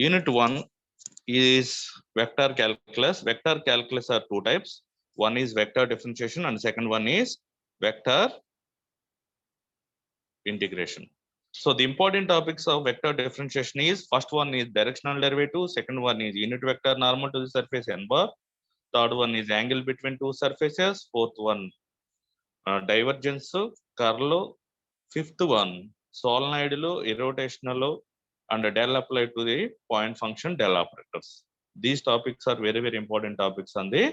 Unit 1 is vector calculus. Vector calculus are two types. One is vector differentiation and second one is vector integration. So the important topics of vector differentiation is, first one is directional derivative, second one is unit vector normal to the surface n bar, third one is angle between two surfaces, fourth one divergence, curl, fifth one solenoid, irrotational, and del applied to the point function del operators. These topics are very, very important topics on the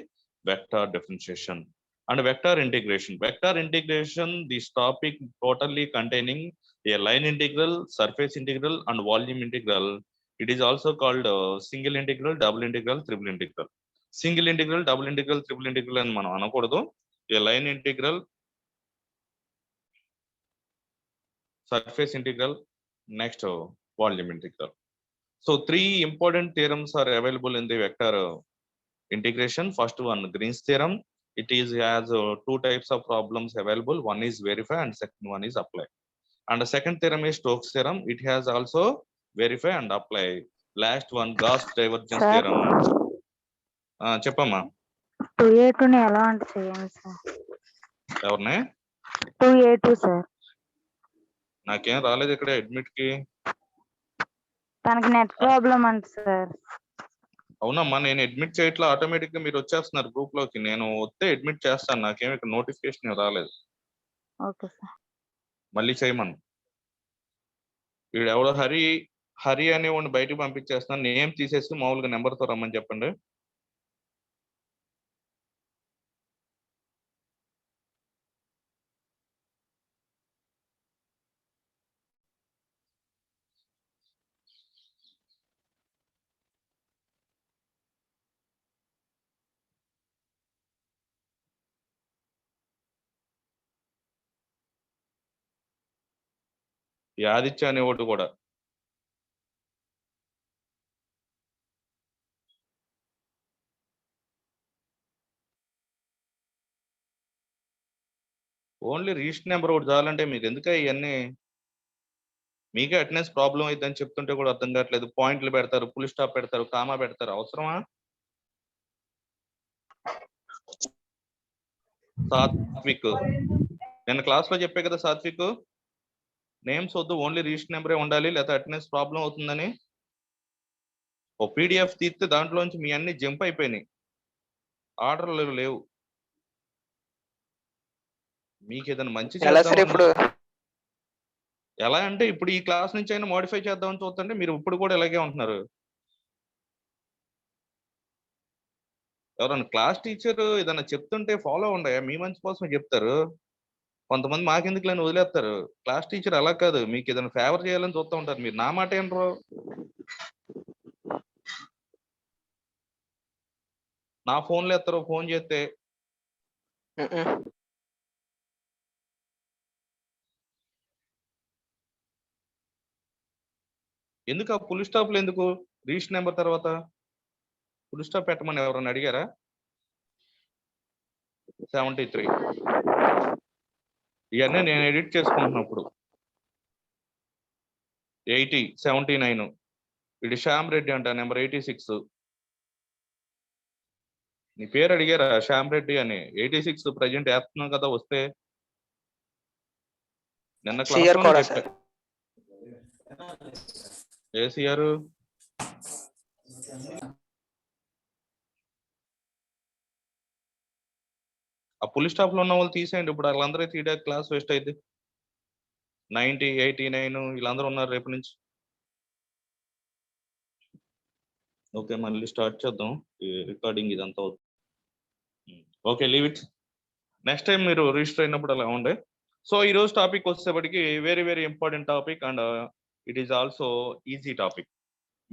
vector differentiation. And vector integration. Vector integration, this topic totally containing a line integral, surface integral, and volume integral. It is also called single integral, double integral, triple integral. Single integral, double integral, triple integral and మనం అనకూడదు. A line integral, surface integral, next volume integral. So three important theorems are available in the vector integration. First one, Green's theorem. It is has two types of problems available. One is verify and second one is apply. And the second theorem is Stokes theorem. It has also verify and apply. Last one, Gauss divergence theorem. చెప్పమ్మా. 2A2 ని ఎలా అంటే చేయండి sir. ఎవరిని? 2A2 sir. నాకేం రాలేదు ఇక్కడ admit కి. తనకి నెట్ ప్రాబ్లం అంట సార్. అవునమ్మా, నేను అడ్మిట్ చేయట్లా, ఆటోమేటిక్ గా మీరు వచ్చేస్తున్నారు గ్రూప్ లోకి. నేను వస్తే అడ్మిట్ చేస్తాను, నాకేమి ఇక్కడ నోటిఫికేషన్ రాలేదు. Okay sir. మళ్ళీ చేయమను. వీడు ఎవడో హరి అనే వాడిని బయటకు పంపించేస్తున్నాను. నేమ్ తీసేసి మామూలుగా నెంబర్తో రమ్మని చెప్పండి. ఈ ఆదిత్య అనేవాడు కూడా. ఓన్లీ రిజిస్టర్ నెంబర్ ఒకటి చాలంటే మీకు ఎందుక ఇవన్నీ? మీకే అటెండెన్స్ ప్రాబ్లం అయిద్దని చెప్తుంటే కూడా అర్థం కావట్లేదు. పాయింట్లు పెడతారు, ఫుల్ స్టాప్ పెడతారు, కామా పెడతారు. అవసరమా? సాత్విక్, నేను క్లాస్ లో చెప్పే కదా సాత్విక్, నేమ్స్ వద్దు, ఓన్లీ రిజిస్టర్ నెంబరే ఉండాలి, లేదా అటెండెన్స్ ప్రాబ్లం అవుతుందని. ఓ పీడిఎఫ్ తీస్తే దాంట్లోంచి మీ అన్ని జంప్ అయిపోయినాయి, ఆర్డర్లు లేవు. మీకు ఏదైనా మంచి చేద్దాం, ఎలా అంటే ఇప్పుడు ఈ క్లాస్ నుంచి అయినా మోడిఫై చేద్దామని చూస్తుంటే మీరు ఇప్పుడు కూడా ఇలాగే ఉంటున్నారు. ఎవరన్నా క్లాస్ టీచర్ ఏదైనా చెప్తుంటే ఫాలో ఉండయా? మీ మంచి కోసమే చెప్తారు. కొంతమంది మాకెందుకు లేని వదిలేస్తారు. క్లాస్ టీచర్ అలా కాదు, మీకు ఏదైనా ఫేవర్ చేయాలని చూస్తూ ఉంటారు. మీరు నా మాట ఏంట్రో. నా ఫోన్లో ఎత్తారు, ఫోన్ చేస్తే ఎందుకు ఆ ఫుల్ స్టాప్లు ఎందుకు? రిజిస్టర్ నెంబర్ తర్వాత ఫుల్ స్టాప్ పెట్టమని ఎవరన్నా అడిగారా? 73 ఇవన్నీ నేను ఎడిట్ చేసుకుంటున్నప్పుడు. 80, 79 ఇది శ్యామ్ రెడ్డి అంట, నెంబర్ 86. నీ పేరు అడిగారా? శ్యామ్ రెడ్డి అని. 86 ప్రజెంట్ వేస్తున్నాం కదా, వస్తే నిన్న క్లాస్ చెప్పా. ఏసీఆర్ ఆ పులి స్టాప్ లో ఉన్న వాళ్ళు తీసేయండి. ఇప్పుడు వాళ్ళందరూ తీయడా క్లాస్ వేస్ట్ అయింది. 90, 89 వీళ్ళందరూ ఉన్నారు రేపు నుంచి. ఓకే, మళ్ళీ స్టార్ట్ చేద్దాం రికార్డింగ్ ఇదంతా. Okay, leave it. Next time మీరు రిజిస్టర్ అయినప్పుడు అలా ఉండే. సో ఈ రోజు టాపిక్ వచ్చేప్పటికి very very important topic and it is also easy topic.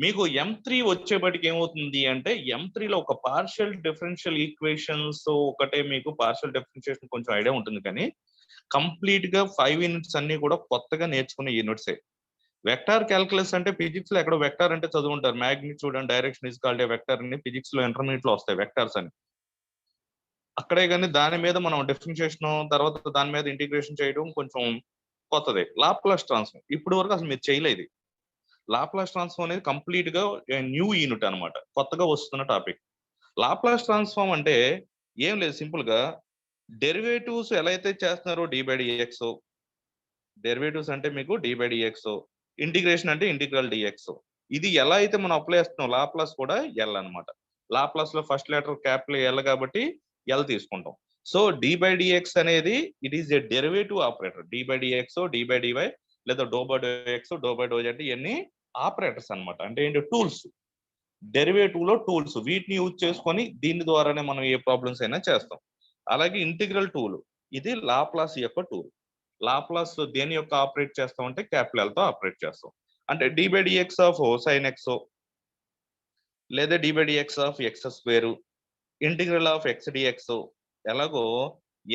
మీకు M3 వచ్చేప్పటికి ఏమవుతుంది అంటే, M3లో ఒక పార్షియల్ డిఫరెన్షియల్ ఈక్వేషన్స్ ఒకటే మీకు పార్షియల్ డిఫరెన్షియేషన్ కొంచెం ఐడియా ఉంటుంది, కానీ కంప్లీట్ గా 5 యూనిట్స్ అన్ని కూడా కొత్తగా నేర్చుకునే యూనిట్సే. వెక్టార్ క్యాల్కులస్ అంటే ఫిజిక్స్ లో ఎక్కడో వెక్టార్ అంటే చదువుంటారు. Magnitude and direction is called a vector అని ఫిజిక్స్ లో ఇంటర్మీడియట్ లో వస్తాయి వెక్టార్స్ అని. అక్కడే కానీ దాని మీద మనం డిఫరెన్షియేషన్ తర్వాత దాని మీద ఇంటిగ్రేషన్ చేయడం కొంచెం కొత్తదే. లాప్లాస్ ట్రాన్స్ఫార్మ్ ఇప్పుడు వరకు అసలు మీరు చేయలేదు. లాప్లాస్ ట్రాన్స్ఫార్మ్ అనేది కంప్లీట్ గా న్యూ యూనిట్ అన్నమాట, కొత్తగా వస్తున్న టాపిక్. లాప్లాస్ ట్రాన్స్ఫార్మ్ అంటే ఏం లేదు, సింపుల్ గా డెరివేటివ్స్ ఎలా అయితే చేస్తున్నారో dy/dx, డెరివేటివ్స్ అంటే మీకు dy/dx, ఇంటిగ్రేషన్ అంటే ఇంటిగ్రల్ dx, ఇది ఎలా అయితే మనం అప్లై చేస్తున్నాం లాప్లాస్ కూడా ఎల్ అన్నమాట. లాప్లాస్ లో ఫస్ట్ లెటర్ క్యాపిటల్ ఎల్ కాబట్టి ఎల్ తీసుకుంటాం. సో dy/dx అనేది it is a derivative operator. dy/dx, dy/dy లేదా ∂x, ∂z అంటే ఇవన్నీ ఆపరేటర్స్ అన్నమాట. అంటే ఏంటి, టూల్స్. డెరివేటివ్ లో టూల్స్, వీటిని యూజ్ చేసుకొని దీని ద్వారానే మనం ఏ ప్రాబ్లమ్స్ అయినా చేస్తాం. అలాగే ఇంటిగ్రల్ టూల్, ఇది లాప్లాస్ యొక్క టూల్. లాప్లాస్ దేని యొక్క ఆపరేట్ చేస్తాం అంటే క్యాపిటల్ తో ఆపరేట్ చేస్తాం. అంటే dy/dx ఆఫ్ sin x లేదా dy/dx of x², integral of x dx, ఎలాగో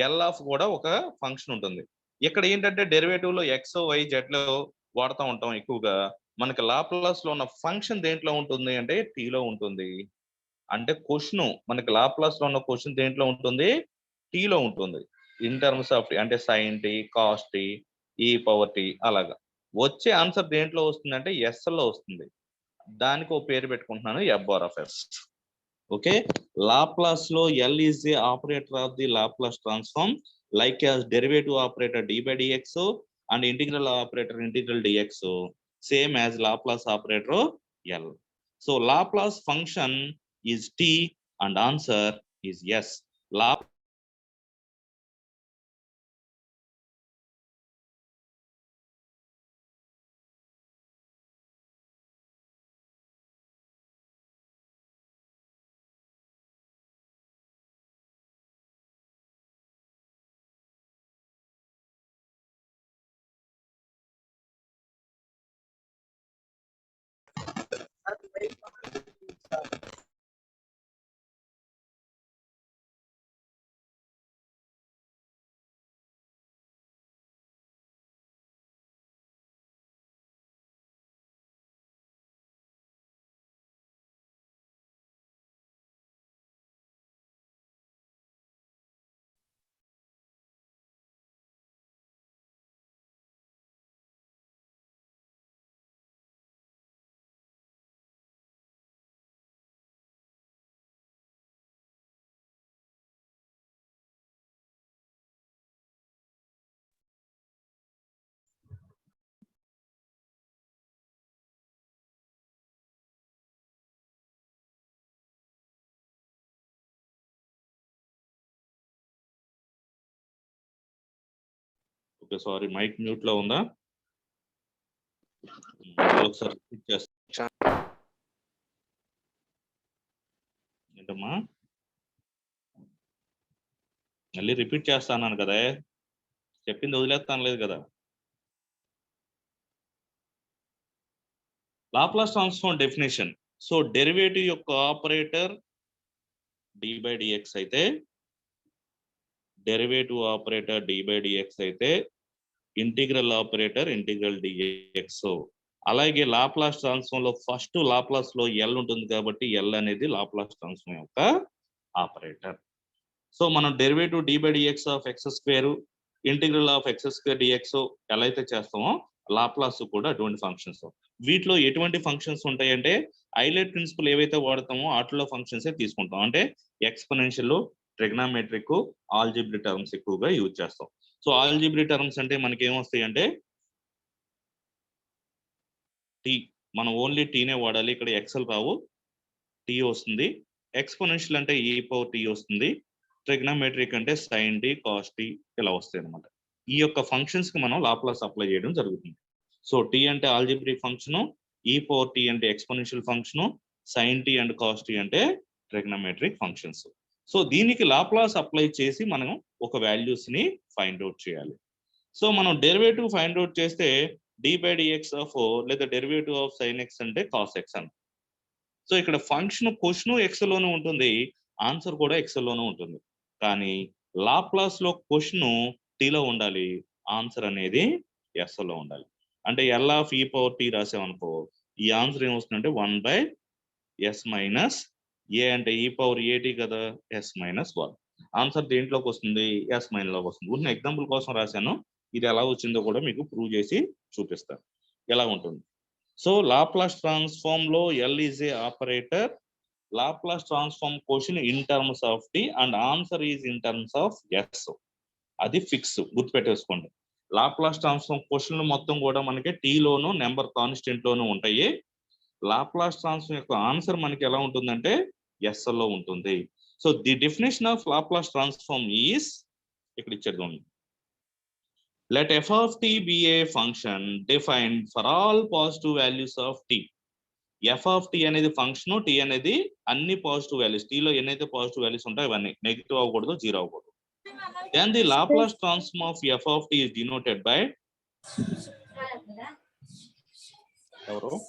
ఎల్ ఆఫ్ కూడా ఒక ఫంక్షన్ ఉంటుంది. ఇక్కడ ఏంటంటే డెరివేటివ్ లో x, y, z లో వాడుతూ ఉంటాం ఎక్కువగా. మనకి లాప్లాస్ లో ఉన్న ఫంక్షన్ దేంట్లో ఉంటుంది అంటే t లో ఉంటుంది. అంటే క్వశ్చన్ మనకి లాప్లాస్ లో ఉన్న క్వశ్చన్ దేంట్లో ఉంటుంది, t లో ఉంటుంది. ఇన్ టర్మ్స్ ఆఫ్ అంటే sin t, cos t, e⁻t అలాగా. వచ్చే ఆన్సర్ దేంట్లో వస్తుంది అంటే ఎస్ లో వస్తుంది. దానికి ఒక పేరు పెట్టుకుంటున్నాను, f(s). ఓకే, లాప్లాస్ లో L is the operator of the Laplace transform, like as derivative operator d/dx and integral operator integral dx, same as Laplace operator L. So Laplace function is t and answer is yes. Okay, sorry, mic mute లో ఉందా? ఒకసారి repeat చేస్తా. ఏంటమ్మా, మళ్ళీ repeat చేస్తాను కదా, చెప్పింది వదిలేస్తాను లేదు కదా. Laplace transform definition. So derivative యొక్క ఆపరేటర్ d/dx అయితే, డెరివేటివ్ ఆపరేటర్ d/dx అయితే, ఇంటిగ్రల్ ఆపరేటర్ ఇంటిగ్రల్ dx. అలాగే లాప్లాస్ ట్రాన్స్ఫార్మ్ లో ఫస్ట్ లాప్లాస్ లో ఎల్ ఉంటుంది కాబట్టి ఎల్ అనేది లాప్లాస్ ట్రాన్స్ఫార్మ్ యొక్క ఆపరేటర్. సో మనం derivative d/dx of x², integral of x² dx ఎలా అయితే చేస్తామో లాప్లాస్ కూడా అటువంటి ఫంక్షన్స్. వీటిలో ఎటువంటి ఫంక్షన్స్ ఉంటాయంటే ఐలెట్ ప్రిన్సిపల్ ఏవైతే వాడతామో వాటిలో ఫంక్షన్స్ తీసుకుంటాం. అంటే ఎక్స్పోనెన్షియల్, ట్రిగ్నామెట్రిక్, ఆల్జిబ్రిక్ టర్మ్స్ ఎక్కువగా యూజ్ చేస్తాం. సో ఆల్జిబ్రిక్ టర్మ్స్ అంటే మనకి ఏమొస్తాయి అంటే టీ, మనం ఓన్లీ టీనే వాడాలి. ఇక్కడ ఎక్సెల్ రావు, టీ వస్తుంది. ఎక్స్పోనెన్షియల్ అంటే e⁻t వస్తుంది. ట్రిగ్నామెట్రిక్ అంటే sin t, cos t ఇలా వస్తాయి అనమాట. ఈ యొక్క ఫంక్షన్స్ కి మనం లాప్లాస్ అప్లై చేయడం జరుగుతుంది. సో టీ అంటే ఆల్జిబ్రిక్ ఫంక్షన్, e⁻t అంటే exponential function, sin t and cos t అంటే ట్రిగ్నామెట్రిక్ ఫంక్షన్స్. సో దీనికి లాప్లాస్ అప్లై చేసి మనం ఒక వాల్యూస్ ని ఫైండ్ అవుట్ చేయాలి. సో మనం డెరివేటివ్ ఫైండ్ అవుట్ చేస్తే d/dx ఆఫ్ లేదా డెరివేటివ్ ఆఫ్ sin x అంటే cos x అని. సో ఇక్కడ ఫంక్షన్ క్వశ్చన్ ఎక్స్ లోనే ఉంటుంది, ఆన్సర్ కూడా ఎక్స్ లోనే ఉంటుంది. కానీ లాప్లాస్ లో క్వశ్చన్ టీలో ఉండాలి, ఆన్సర్ అనేది ఎస్ లో ఉండాలి. అంటే ఎల్ ఆఫ్ e⁻t రాసామనుకో, ఈ ఆన్సర్ ఏమొస్తుందంటే 1/s - a అంటే e⁻at కదా, s-1. ఆన్సర్ దేంట్లోకి వస్తుంది, s- లోకి వస్తుంది. ఉన్న ఎగ్జాంపుల్ కోసం రాశాను, ఇది ఎలా వచ్చిందో కూడా మీకు ప్రూవ్ చేసి చూపిస్తాను ఎలా ఉంటుంది. సో లాప్లాస్ ట్రాన్స్ఫార్మ్ లో L is a operator. Laplace transform question in terms of t and answer is in terms of s. అది ఫిక్స్, గుర్తుపెట్టేసుకోండి. లాప్లాస్ ట్రాన్స్ఫార్మ్ క్వశ్చన్లు మొత్తం కూడా మనకి టీ లోను నెంబర్ కాన్స్టెంట్ లోను ఉంటాయి. లాప్లాస్ ట్రాన్స్ఫార్మ్ యొక్క ఆన్సర్ మనకి ఎలా ఉంటుందంటే ఎస్ లో ఉంటుంది. So the definition of Laplace transform is ఇక్కడ ఇచ్చేది. Let f of t be a function defined for all positive values of t. F of t అనేది ఫంక్షన్, టీ అనేది అన్ని పాజిటివ్ వాల్యూస్. టీలో ఎన్నైతే పాజిటివ్ వాల్యూస్ ఉంటాయో అవన్నీ, నెగిటివ్ అవ్వకూడదు, జీరో అవ్వకూడదు. Then the Laplace transform of f of t is denoted by ఎవరు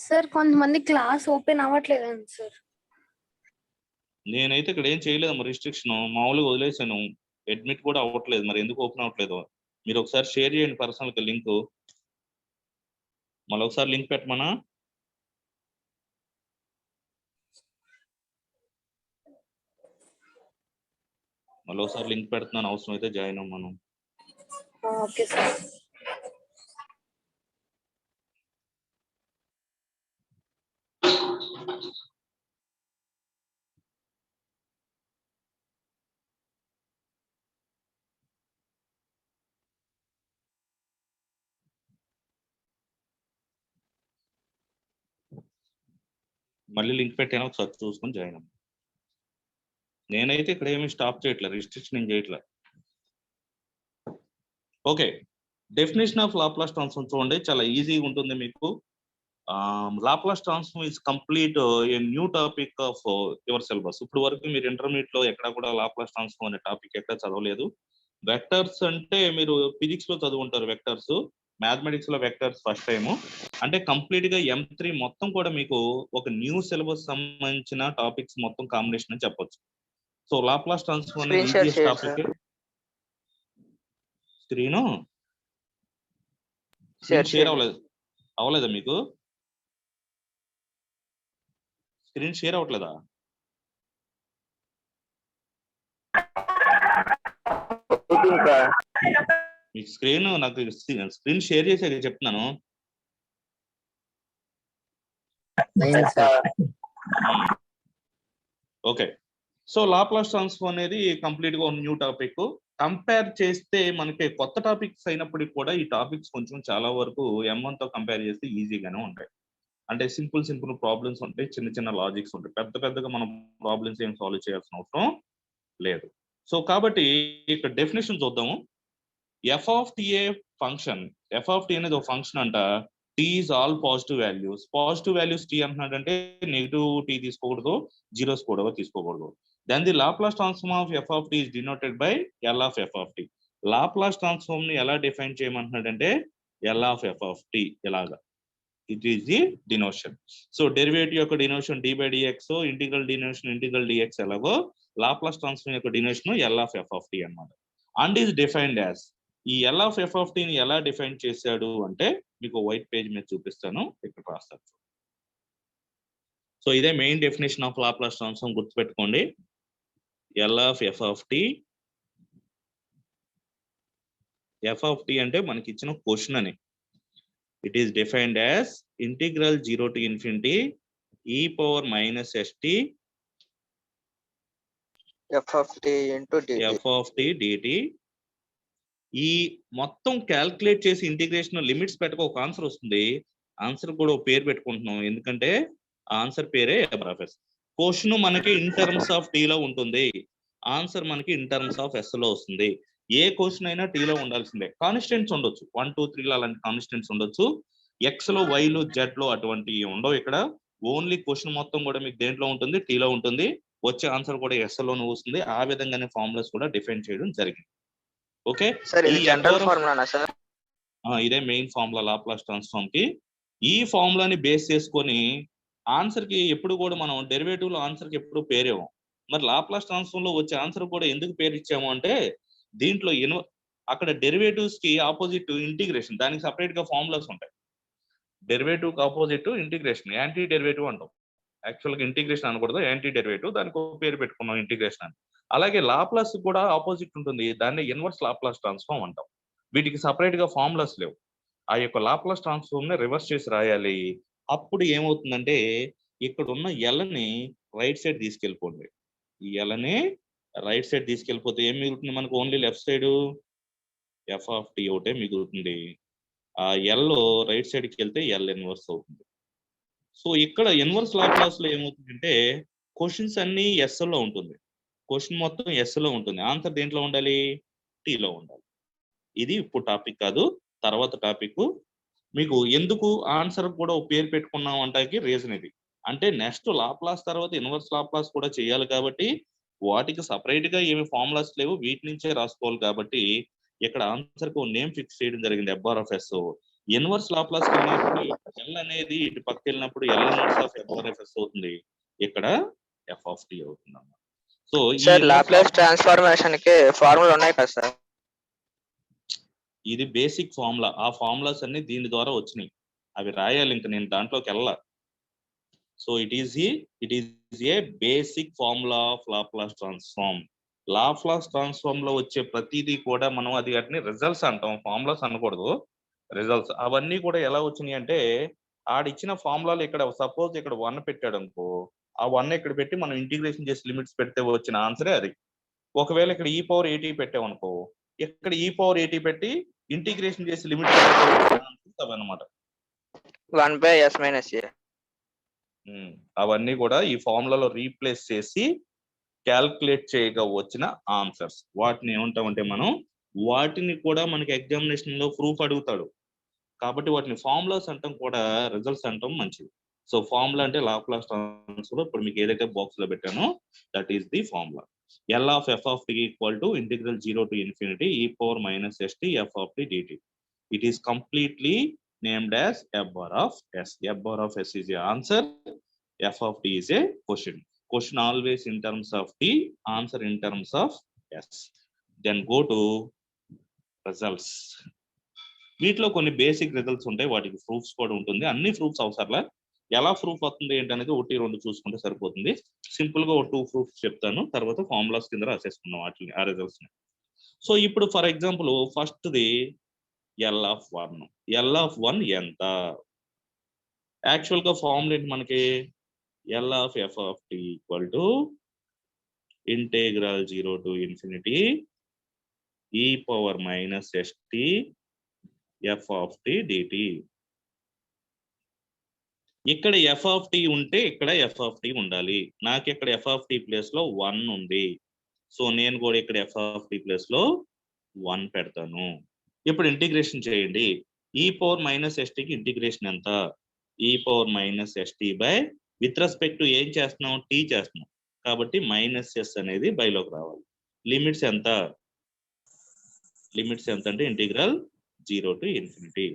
సార్ కొంతమంది క్లాస్ ఓపెన్ అవ్వట్లేదండి సార్. నేనైతే ఇక్కడ ఏం చేయలేదు, మరి రిస్ట్రిక్షన్ మామూలుగా వదిలేసాను. అడ్మిట్ కూడా అవ్వట్లేదు, మరి ఎందుకు ఓపెన్ అవ్వట్లేదు? మీరు ఒకసారి షేర్ చేయండి పర్సనల్ గా లింక్. మళ్ళీ ఒకసారి లింక్ పెట్టమనా? మళ్ళీ ఒకసారి లింక్ పెడుతున్నాను, అవసరం అయితే జాయిన్ అవ్వమను. Okay sir. మళ్ళీ లింక్ పెట్టాను, ఒకసారి చూసుకొని జాయిన్ అవ్వ. నేనైతే ఇక్కడ ఏమి స్టాప్ చేయట్లేదు, రిస్ట్రిక్షన్ ఏం చేయట్లేదు. Okay, definition of Laplace transform చూడండి, చాలా ఈజీగా ఉంటుంది మీకు. Laplace transform is complete a new topic of your syllabus. ఇప్పుడు వరకు మీరు ఇంటర్మీడియట్ లో ఎక్కడ కూడా లాప్లాస్ ట్రాన్స్ఫార్మ్ అనే టాపిక్ ఎక్కడ చదవలేదు. వెక్టర్స్ అంటే మీరు ఫిజిక్స్ లో చదువుంటారు వెక్టర్స్, మ్యాథమెటిక్స్ లో వెక్టర్స్ ఫస్ట్ టైం. అంటే కంప్లీట్ గా M3 మొత్తం కూడా మీకు ఒక న్యూ సిలబస్ సంబంధించిన టాపిక్స్ మొత్తం కాంబినేషన్ అని చెప్పొచ్చు. సో లాప్లాస్ ట్రాన్స్ఫార్మ్ అనేది ఈజియెస్ట్ టాపిక్. స్క్రీన్ షేర్ అవ్వలేదా మీకు? స్క్రీన్ షేర్ అవ్వట్లేదా? మీకు స్క్రీన్, నాకు స్క్రీన్ షేర్ చేసే చెప్తున్నాను. ఓకే, సో లాప్లాస్ ట్రాన్స్ఫార్మ్ అనేది కంప్లీట్ గా న్యూ టాపిక్. కంపేర్ చేస్తే మనకి కొత్త టాపిక్స్ అయినప్పటికీ కూడా ఈ టాపిక్స్ కొంచెం చాలా వరకు M1 తో కంపేర్ చేస్తే ఈజీగానే ఉంటాయి. అంటే సింపుల్ ప్రాబ్లమ్స్ ఉంటాయి, చిన్న లాజిక్స్ ఉంటాయి. పెద్దగా మనం ప్రాబ్లమ్స్ ఏం సాల్వ్ చేయాల్సిన అవసరం లేదు. సో కాబట్టి ఇక్కడ డెఫినేషన్ చూద్దాము. F of t a function, f of t అనేది ఒక ఫంక్షన్ అంట. T is all positive values. Positive values t అంటున్నాడంటే నెగిటివ్ టీ తీసుకోకూడదు, జీరోస్ కూడా తీసుకోకూడదు. Then the Laplace transform of f of t is denoted by L of f of t. Laplace transform ని ఎలా define చేయమంటున్నాడంటే L of f of t ఇలాగా. It is the denotation. So derivative యొక్క denotation d by dx, integral denotation integral dx ఎలాగో Laplace transform యొక్క denotation L of f of t అన్నమాట. And is defined as. ఈ L of f of టీని ఎలా define చేశాడు అంటే మీకు వైట్ పేజ్ మీద చూపిస్తాను, ఇక్కడ రాస్తారు. సో ఇదే main definition of Laplace transform, గుర్తుపెట్టుకోండి. L of f of t, f of t అంటే మనకి ఇచ్చిన క్వశ్చన్ అని. It is defined as integral 0 to infinity e power minus st f of t into dt. f of t dt. ఈ మొత్తం calculate చేసి integration limits పెట్టక ఒక answer వస్తుంది. ఆన్సర్ కూడా ఒక పేరు పెట్టుకుంటున్నాం, ఎందుకంటే ఆన్సర్ పేరే ఎఫ్ఎస్. క్వశ్చన్ మనకి ఇన్ టర్మ్స్ ఆఫ్ టీ లో ఉంటుంది, ఆన్సర్ మనకి ఇన్ టర్మ్స్ ఆఫ్ ఎస్ లో వస్తుంది. ఏ క్వశ్చన్ అయినా టీలో ఉండాల్సిందే. కాన్స్టెంట్స్ ఉండొచ్చు, 1 2 3 అలాంటి కాన్స్టెంట్స్ ఉండొచ్చు. ఎక్స్ లో, వై లో, జెడ్ లో అటువంటి ఉండవు ఇక్కడ. ఓన్లీ క్వశ్చన్ మొత్తం కూడా మీకు దేంట్లో ఉంటుంది, టీలో ఉంటుంది. వచ్చే ఆన్సర్ కూడా ఎస్ లోనే వస్తుంది. ఆ విధంగానే ఫార్ములాస్ కూడా డిఫైన్ చేయడం జరిగింది. ఓకే, ఇదే మెయిన్ ఫార్ములా లాప్లాస్ ట్రాన్స్ఫార్మ్ కి. ఈ ఫార్ములాని బేస్ చేసుకొని ఆన్సర్ కి ఎప్పుడు కూడా మనం డెరివేటివ్ లో ఆన్సర్ కి ఎప్పుడు పేరేమో. మరి లాప్లాస్ ట్రాన్స్ఫార్మ్ లో వచ్చే ఆన్సర్ కూడా ఎందుకు పేరు ఇచ్చాము అంటే దీంట్లో అక్కడ డెరివేటివ్స్ కి ఆపోజిట్ ఇంటిగ్రేషన్, దానికి సపరేట్ గా ఫార్ములాస్ ఉంటాయి. డెరివేటివ్ కి ఆపోజిట్ ఇంటిగ్రేషన్, యాంటీ డెరివేటివ్ అంటాం. యాక్చువల్ గా ఇంటిగ్రేషన్ అనకూడదు, యాంటీ డెరివేటివ్, దానికి ఒక పేరు పెట్టుకున్నాం ఇంటిగ్రేషన్ అని. అలాగే లాప్లాస్ కూడా ఆపోజిట్ ఉంటుంది, దాన్ని ఇన్వర్స్ లాప్లాస్ ట్రాన్స్ఫార్మ్ అంటాం. వీటికి సపరేట్ గా ఫార్ములాస్ లేవు. ఆ యొక్క లాప్లాస్ ట్రాన్స్ఫార్మ్ ని రివర్స్ చేసి రాయాలి. అప్పుడు ఏమవుతుందంటే ఇక్కడ ఉన్న ఎల్ని రైట్ సైడ్ తీసుకెళ్ళిపోండి. ఈ ఎల్ని రైట్ సైడ్ తీసుకెళ్ళిపోతే ఏం మిగులుతుంది మనకు? Only left side f of t ఒకటే మిగులుతుంది. ఆ ఎల్ రైట్ సైడ్కి వెళ్తే ఎల్ ఇన్వర్స్ అవుతుంది. సో ఇక్కడ ఇన్వర్స్ లాప్లాస్ లో ఏమవుతుందంటే క్వశ్చన్స్ అన్ని ఎస్ లో ఉంటుంది. క్వశ్చన్ మొత్తం ఎస్ లో ఉంటుంది. ఆన్సర్ దేంట్లో ఉండాలి? టీలో ఉండాలి. ఇది ఇప్పుడు టాపిక్ కాదు, తర్వాత టాపిక్. మీకు ఎందుకు ఆన్సర్ కూడా ఒక పేరు పెట్టుకున్నాం అంటానికి రీజన్ ఇది. అంటే నెక్స్ట్ లాప్లాస్ తర్వాత ఇన్వర్స్ లాప్లాస్ కూడా చేయాలి కాబట్టి వాటికి సపరేట్ గా ఏమి ఫార్ములాస్ లేవు, వీటి నుంచే రాసుకోవాలి కాబట్టి ఇక్కడ ఆన్సర్ కు నేమ్ ఫిక్స్ చేయడం జరిగింది, FRFS. ఇన్వర్స్ లాప్లాస్ వెళ్ళినప్పుడు ఎల్ అనేది ఇటు పక్క వెళ్ళినప్పుడు ఎల్ ఇన్వర్స్ ఆఫ్ FRFS అవుతుంది, ఇక్కడ ఎఫ్ ఆఫ్ టీ అవుతుంది అన్నమాట. సో సార్ లాప్లాస్ ట్రాన్స్ఫార్మేషన్ కి ఫార్ములా ఉన్నాయి కదా సార్? ఇది బేసిక్ ఫార్ములా. ఆ ఫార్ములాస్ అన్ని దీని ద్వారా వచ్చినాయి, అవి రాయాలి. ఇంకా నేను దాంట్లోకి వెళ్ళా. So it is a basic formula of Laplace transform. Laplace transform లో వచ్చే ప్రతిదీ కూడా మనం అది వాటిని రిజల్ట్స్ అంటాం, ఫార్ములాస్ అనకూడదు, రిజల్ట్స్. అవన్నీ కూడా ఎలా వచ్చినాయి అంటే ఆడిచ్చిన ఫార్ములాలు ఇక్కడ సపోజ్ ఇక్కడ 1 పెట్టాడు అనుకో, ఆ 1 ఇక్కడ పెట్టి మనం ఇంటిగ్రేషన్ చేసి లిమిట్స్ పెడితే వచ్చిన ఆన్సరే అది. ఒకవేళ ఇక్కడ ఈ పవర్ 80 పెట్టామనుకో, ఇక్కడ ఈ పవర్ 80 పెట్టి ఇంటిగ్రేషన్ చేసి లిమిట్ అవన్నమాట. 1/s - a. అవన్నీ కూడా ఈ ఫార్ములాలో రీప్లేస్ చేసి క్యాల్కులేట్ చేయగా వచ్చిన ఆన్సర్స్. వాటిని ఏమంటామంటే మనం, వాటిని కూడా మనకి ఎగ్జామినేషన్ లో ప్రూఫ్ అడుగుతాడు కాబట్టి వాటిని ఫార్ములాస్ అంటాం కూడా, రిజల్ట్స్ అంటాం మంచిది. సో ఫార్ములా అంటే లాప్లాస్ ట్రాన్స్ఫార్మ్. ఇప్పుడు మీకు ఏదైతే బాక్స్ లో పెట్టానో that is the formula. L of f of t equal to integral 0 to infinity e power minus st f of t dt. It is completely named as f bar of s. F bar of s is the answer, f of t is a question. Question always in terms of t, answer in terms of s. Then go to results. వీటిలో కొన్ని basic results ఉంటాయి, వాటికి proofs కూడా ఉంటుంది. అన్ని proofs అవసరంలా, ఎలా proof అవుతుంది ఏంటనేది 1, 2 చూసుకుంటే సరిపోతుంది. సింపుల్ గా 2 ప్రూఫ్స్ చెప్తాను, తర్వాత ఫార్ములాస్ కింద రాసేసుకున్నాం వాటిని, ఆ రిజల్ట్స్ ని. సో ఇప్పుడు for example first the L of 1. L of 1 ఎంత? యాక్చువల్ గా ఫార్ములా ఏంటి మనకి? L of f of t equal to integral 0 to infinity e power minus st f of t dt. ఇక్కడ ఎఫ్ ఆఫ్ టీ ఉంటే ఇక్కడ F of tea ఉండాలి. నాకు ఇక్కడ ఎఫ్ ఆఫ్ టీ ప్లేస్ లో 1 ఉంది, సో నేను కూడా ఇక్కడ ఎఫ్ ఆఫ్ టీ ప్లేస్ లో 1 పెడతాను. ఇప్పుడు ఇంటిగ్రేషన్ చేయండి. ఈ పవర్ మైనస్ ఎస్టీకి ఇంటిగ్రేషన్ ఎంత? ఈ power minus ST by with respect to ఏం చేస్తున్నాం? టీ చేస్తున్నాం కాబట్టి మైనస్ ఎస్ అనేది బైలోకి రావాలి. లిమిట్స్ ఎంత? లిమిట్స్ ఎంత అంటే ఇంటిగ్రల్ 0 to infinity.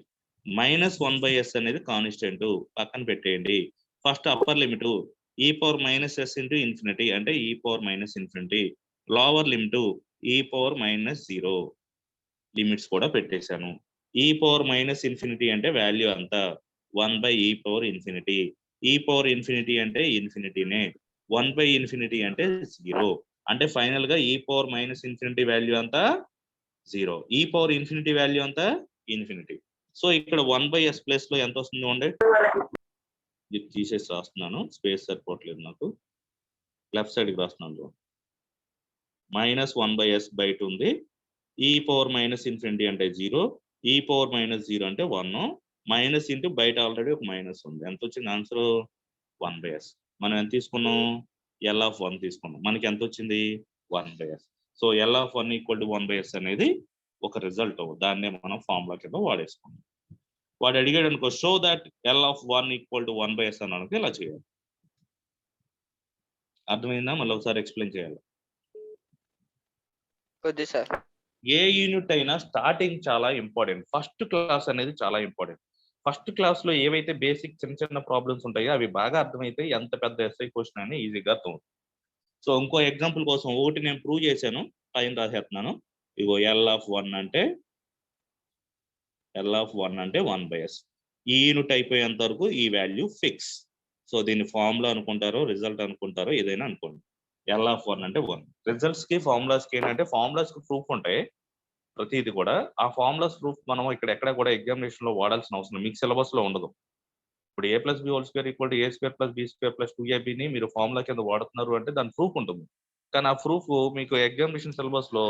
-1/s అనేది కాన్స్టెంట్, పక్కన పెట్టేయండి. ఫస్ట్ అప్పర్ లిమిట్ ఈ power minus yes into infinity అంటే ఈ power minus infinity. Lower limit ఈ పవర్ -0. లిమిట్స్ కూడా పెట్టేశాను. ఈ పవర్ మైనస్ ఇన్ఫినిటీ అంటే వాల్యూ అంత 1/e పవర్ ఇన్ఫినిటీ. ఈ పవర్ ఇన్ఫినిటీ అంటే ఇన్ఫినిటీనే. 1/∞ అంటే 0. అంటే ఫైనల్ గా ఈ పవర్ మైనస్ ఇన్ఫినిటీ వాల్యూ అంతా 0. ఈ పవర్ ఇన్ఫినిటీ వాల్యూ అంతా ఇన్ఫినిటీ. సో ఇక్కడ 1/s ప్లేస్ లో ఎంత వస్తుంది చూడండి. ఇది తీసేసి రాస్తున్నాను, స్పేస్ సరిపోవట్లేదు నాకు, లెఫ్ట్ సైడ్కి రాస్తున్నాను. -1/s/2 ఉంది. ఈ పవర్ మైనస్ ఇన్ఫినిటీ అంటే 0, ఈ పవర్ -0 అంటే 1, మైనస్ ఇంటూ బయట ఆల్రెడీ ఒక మైనస్ ఉంది. ఎంత వచ్చింది ఆన్సర్? 1/s. మనం ఎంత తీసుకున్నాం? ఎల్ ఆఫ్ 1 తీసుకున్నాం. మనకి ఎంత వచ్చింది? 1/s. So L of 1 equal to 1/s అనేది ఒక రిజల్ట్, దాన్నే మనం ఫార్ములా కింద వాడేసుకున్నాం. వాడు అడిగాడు అనుకో, show that L of 1 equal to 1/s అని అనుకో ఇలా చేయాలి. అర్థమైందా? మళ్ళీ ఒకసారి ఎక్స్ప్లెయిన్ చేయాలి. ఏ యూనిట్ అయినా స్టార్టింగ్ చాలా ఇంపార్టెంట్. ఫస్ట్ క్లాస్ అనేది చాలా ఇంపార్టెంట్. ఫస్ట్ క్లాస్ లో ఏవైతే బేసిక్ చిన్న చిన్న ప్రాబ్లమ్స్ ఉంటాయో అవి బాగా అర్థమైతే ఎంత పెద్ద ఎస్ఐ క్వశ్చన్ అని ఈజీగా అర్థం. సో ఇంకో ఎగ్జాంపుల్ కోసం ఒకటి నేను ప్రూవ్ చేశాను, పైన రాసేస్తున్నాను. ఇగో ఎల్ ఆఫ్ 1 అంటే 1/s. ఈ యూనిట్ అయిపోయేంత వరకు ఈ వాల్యూ ఫిక్స్. సో దీన్ని ఫార్ములా అనుకుంటారో రిజల్ట్ అనుకుంటారో ఏదైనా అనుకోండి. ఎల్ ఆఫ్ 1 అంటే 1. రిజల్ట్స్ కి ఫార్ములాస్ కి ఏంటంటే ఫార్ములాస్ కి ప్రూఫ్ ఉంటాయి, ప్రతిది కూడా ఆ ఫార్ములాస్ ప్రూఫ్ మనం ఇక్కడ ఎక్కడ కూడా ఎగ్జామినేషన్ లో వాడాల్సిన అవసరం మీకు సిలబస్ లో ఉండదు. ఇప్పుడు a + b whole square equal to a square plus b square plus 2ab మీరు ఫార్ములా కింద వాడుతున్నారు అంటే దాని ప్రూఫ్ ఉంటుంది. కానీ ఆ ప్రూఫ్ మీకు ఎగ్జామినేషన్ సిలబస్ లో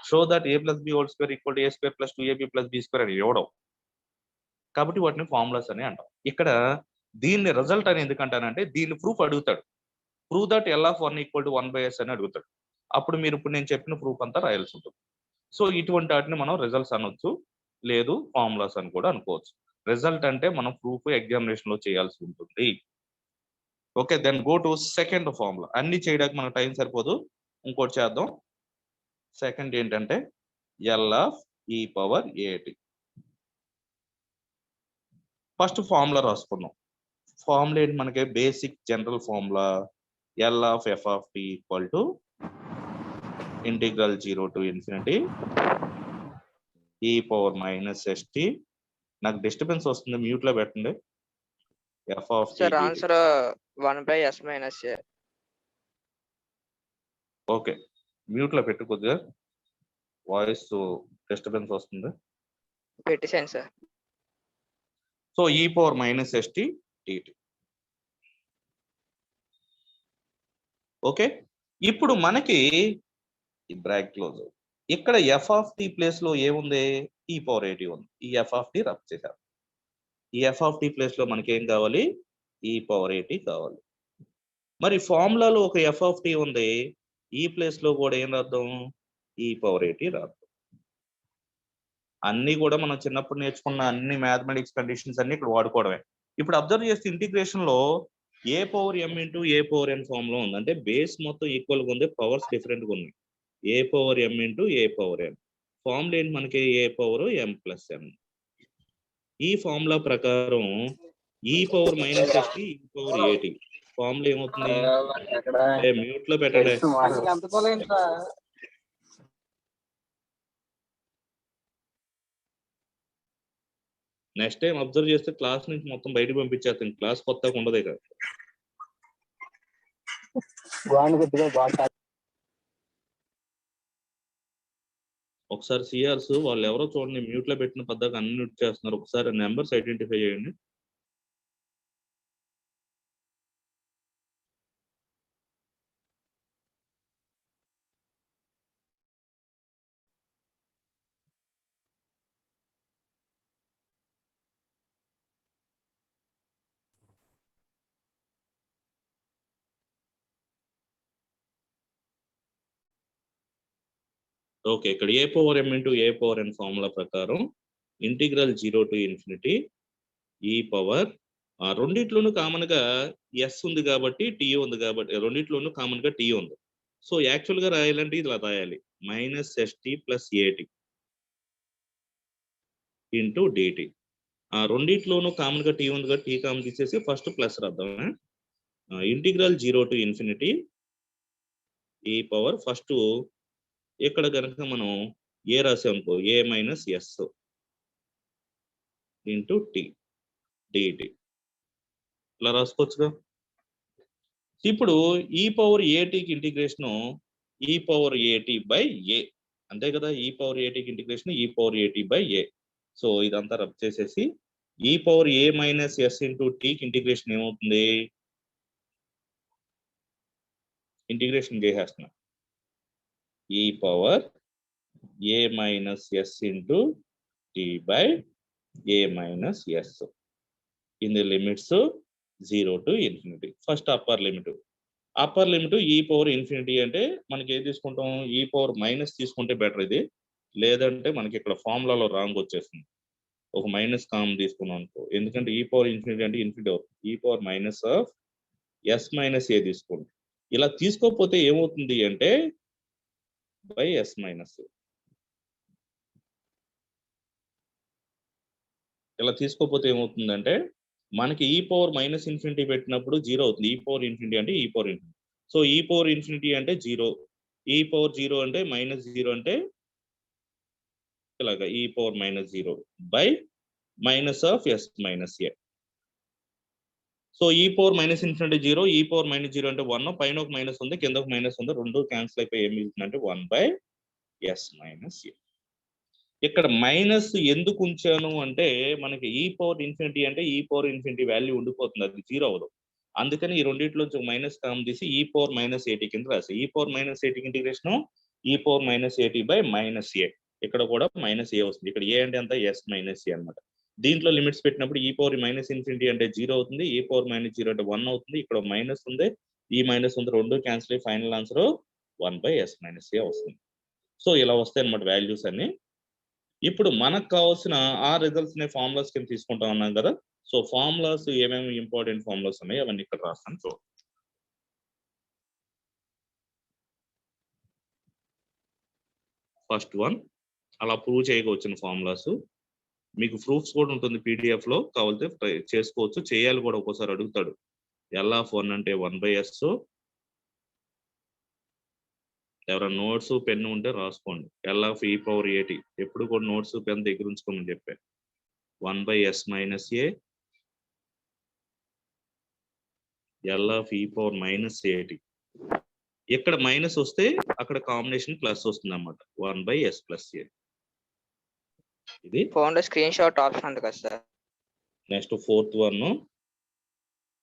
show that a + b whole square equal to a square plus 2ab plus b square అని ఇవ్వడం. కాబట్టి వాటిని ఫార్ములాస్ అని అంటాం. ఇక్కడ దీన్ని రిజల్ట్ అని ఎందుకంటానంటే దీన్ని ప్రూఫ్ అడుగుతాడు. Prove that L(1) equal to 1/s అని అడుగుతాడు. అప్పుడు మీరు ఇప్పుడు నేను చెప్పిన ప్రూఫ్ అంతా రాయాల్సి ఉంటుంది. సో ఇటువంటి వాటిని మనం రిజల్ట్స్ అనొచ్చు, లేదు ఫార్ములాస్ అని కూడా అనుకోవచ్చు. రిజల్ట్ అంటే మనం ప్రూఫ్ ఎగ్జామినేషన్ లో చేయాల్సి ఉంటుంది. Okay, then go to second formula. అన్ని చేయడానికి మనకు టైం సరిపోదు, ఇంకోటి చేద్దాం. సెకండ్ ఏంటంటే L(e⁴at). First formula రాసుకుందాం. ఫార్ములా ఏంటి మనకి basic general formula L(f(t) equal to integral 0 to infinity e⁻−st. నాకు డిస్టర్బెన్స్ వస్తుంది, మ్యూట్ లో పెట్టండి. Sir answer 1/s - a. Okay, mute లో పెట్టు, కొద్దిగా వాయిస్ డిస్టర్బెన్స్ వస్తుంది. పెట్టేసాను sir. So e⁻−st dt. Okay, ఇప్పుడు మనకి బ్రాకెట్ క్లోజ్. ఇక్కడ f(t) ప్లేస్ లో ఏముంది? e⁻at ఉంది. ఈ f(t) రబ్ చేశారు. ఈ f(t) ప్లేస్ లో మనకి ఏం కావాలి? e⁻at కావాలి. మరి ఫార్ములాలో ఒక f(t) ఉంది, ఈ ప్లేస్ లో కూడా ఏం రాద్దాం? e⁻at రాద్దాం. అన్ని కూడా మనం చిన్నప్పుడు నేర్చుకున్న అన్ని మ్యాథమెటిక్స్ కండిషన్స్ అన్ని ఇక్కడ వాడుకోవడమే. ఇప్పుడు అబ్జర్వ్ చేస్తే ఇంటిగ్రేషన్ లో a⁻m × a⁻n ఫామ్ లో ఉంది. అంటే బేస్ మొత్తం ఈక్వల్ గా ఉంది, పవర్స్ డిఫరెంట్ గా ఉన్నాయి. a⁻m × a⁻n ఫార్ములా ఏంటి మనకి? a⁻m+n. ఈ ఫార్ములా ప్రకారం e⁻−st e⁻at ఫార్ములా ఏమవుతుంది? మ్యూట్ లో పెట్టండి. నెక్స్ట్ టైం అబ్జర్వ్ చేస్తే క్లాస్ నుంచి మొత్తం బయటకు పంపించేస్తాను. క్లాస్ కొత్తగా ఉండదు కదా. ఒకసారి సిఆర్స్ వాళ్ళు ఎవరో చూడండి, మ్యూట్ లో పెట్టిన పద్ధతి అన్మ్యూట్ చేస్తున్నారు. ఒకసారి నెంబర్స్ ఐడెంటిఫై చేయండి. ఓకే, ఇక్కడ a⁻m × a⁻n ఫార్ములా ప్రకారం ఇంటిగ్రల్ 0 టు ఇన్ఫినిటీ ఆ రెండిట్లోనూ కామన్ గా ఎస్ ఉంది కాబట్టి టీ ఉంది కాబట్టి రెండిట్లోనూ కామన్ గా టీ ఉంది. సో యాక్చువల్ గా రాయాలంటే ఇలా రాయాలి, -st + at × dt. ఆ రెండిట్లోనూ కామన్ గా టీ ఉంది కాబట్టి టీ కామన్ తీసేసి ఫస్ట్ ప్లస్ రాద్దాం. ఇంటిగ్రల్ 0 టు ఇన్ఫినిటీ ఫస్ట్ ఇక్కడ కనుక మనం ఏ రాసామనుకో a-s × t dt ఇలా రాసుకోవచ్చుగా. ఇప్పుడు e⁻at కి ఇంటిగ్రేషన్ e⁻at/a అంతే కదా. e⁻at కి ఇంటిగ్రేషన్ e⁻at/a. సో ఇదంతా రబ్ చేసేసి e⁻a-s × t కి ఇంటిగ్రేషన్ ఏమవుతుంది? ఇంటిగ్రేషన్ చేసేస్తున్నా e⁻a-s × t/a-s in the limits 0 to infinity. First upper limit e⁻∞ అంటే మనకి ఏది తీసుకుంటాం? e⁻- తీసుకుంటే బెటర్ ఇది, లేదంటే మనకి ఇక్కడ ఫార్ములాలో రాంగ్ వచ్చేస్తుంది. ఒక మైనస్ కామన్ తీసుకున్నాం అనుకో, ఎందుకంటే e⁻∞ అంటే ఇన్ఫినిటీ అవుతుంది. e⁻−s - a తీసుకోండి. ఇలా తీసుకోకపోతే ఏమవుతుంది అంటే /s-. ఇలా తీసుకోకపోతే ఏమవుతుందంటే మనకి e⁻∞ పెట్టినప్పుడు 0 అవుతుంది. e⁻∞ అంటే e⁻∞. సో e⁻∞ అంటే 0, e⁻0 అంటే -0 అంటే ఇలాగా e⁻−0 /-s-a. So e⁻∞ 0, e⁻−0 అంటే 1, పైన ఒక మైనస్ ఉంది, కింద ఒక మైనస్ ఉంది, రెండు క్యాన్సిల్ అయిపోయి ఏమి మిగులుతుందంటే 1/s-a. ఇక్కడ మైనస్ ఎందుకు ఉంచాను అంటే మనకి ఈ పవర్ ఇన్ఫినిటీ అంటే ఈ పవర్ ఇన్ఫినిటీ వాల్యూ ఉండిపోతుంది, అది జీరో అవ్వదు. అందుకని ఈ రెండింటిలోంచి మైనస్ కామన్ తీసి ఈ పవర్ మైనస్ ఏటీ కింద రాసి ఈ పవర్ మైనస్ ఏటీకి ఇంటిగ్రేషన్ ఈ పవర్ మైనస్ ఏటీ బై మైనస్ ఏ. ఇక్కడ కూడా మైనస్ ఏ వస్తుంది. ఇక్కడ ఏ అంటే ఎంత ఎస్ మైనస్ ఏ అనమాట. దీంట్లో లిమిట్స్ పెట్టినప్పుడు ఈ పవర్ మైనస్ ఇన్ఫినిటీ అంటే జీరో అవుతుంది, ఈ పవర్ మైనస్ జీరో అంటే 1 అవుతుంది. ఇక్కడ మైనస్ ఉంది, ఈ మైనస్ ఉంది, రెండు క్యాన్సిల్ అయ్యి ఫైనల్ ఆన్సర్ 1/s మైనస్ ఏ వస్తుంది. సో ఇలా వస్తాయి అనమాట వాల్యూస్ అన్ని. ఇప్పుడు మనకు కావాల్సిన ఆ రిజల్ట్స్ ని ఫార్ములాస్ కింద తీసుకుంటా ఉన్నాం కదా. సో ఫార్ములాస్ ఏమేమి ఇంపార్టెంట్ ఫార్ములాస్ ఉన్నాయి అవన్నీ ఇక్కడ రాస్తాను చూడండి. ఫస్ట్ వన్ అలా ప్రూవ్ చేయవచ్చిన ఫార్ములాస్, మీకు ప్రూఫ్స్ కూడా ఉంటుంది పీడిఎఫ్ లో, కావాలంటే చేసుకోవచ్చు. చేయాలి కూడా, ఒక్కోసారి అడుగుతాడు. L(1) అంటే 1/s. ఎవరైనా నోట్స్ పెన్ ఉంటే రాసుకోండి. L(e)(at) ఎప్పుడు కూడా నోట్స్ పెన్ దగ్గర ఉంచుకోమని చెప్పాను. 1/s మైనస్ ఏ L(e)(at). ఇక్కడ మైనస్ వస్తే అక్కడ కాంబినేషన్ ప్లస్ వస్తుంది అన్నమాట, 1/s ప్లస్ ఏ. ఇది ఫోన్ లో స్క్రీన్ షాట్ ఆప్షన్ ఉంది కదా sir. Next fourth one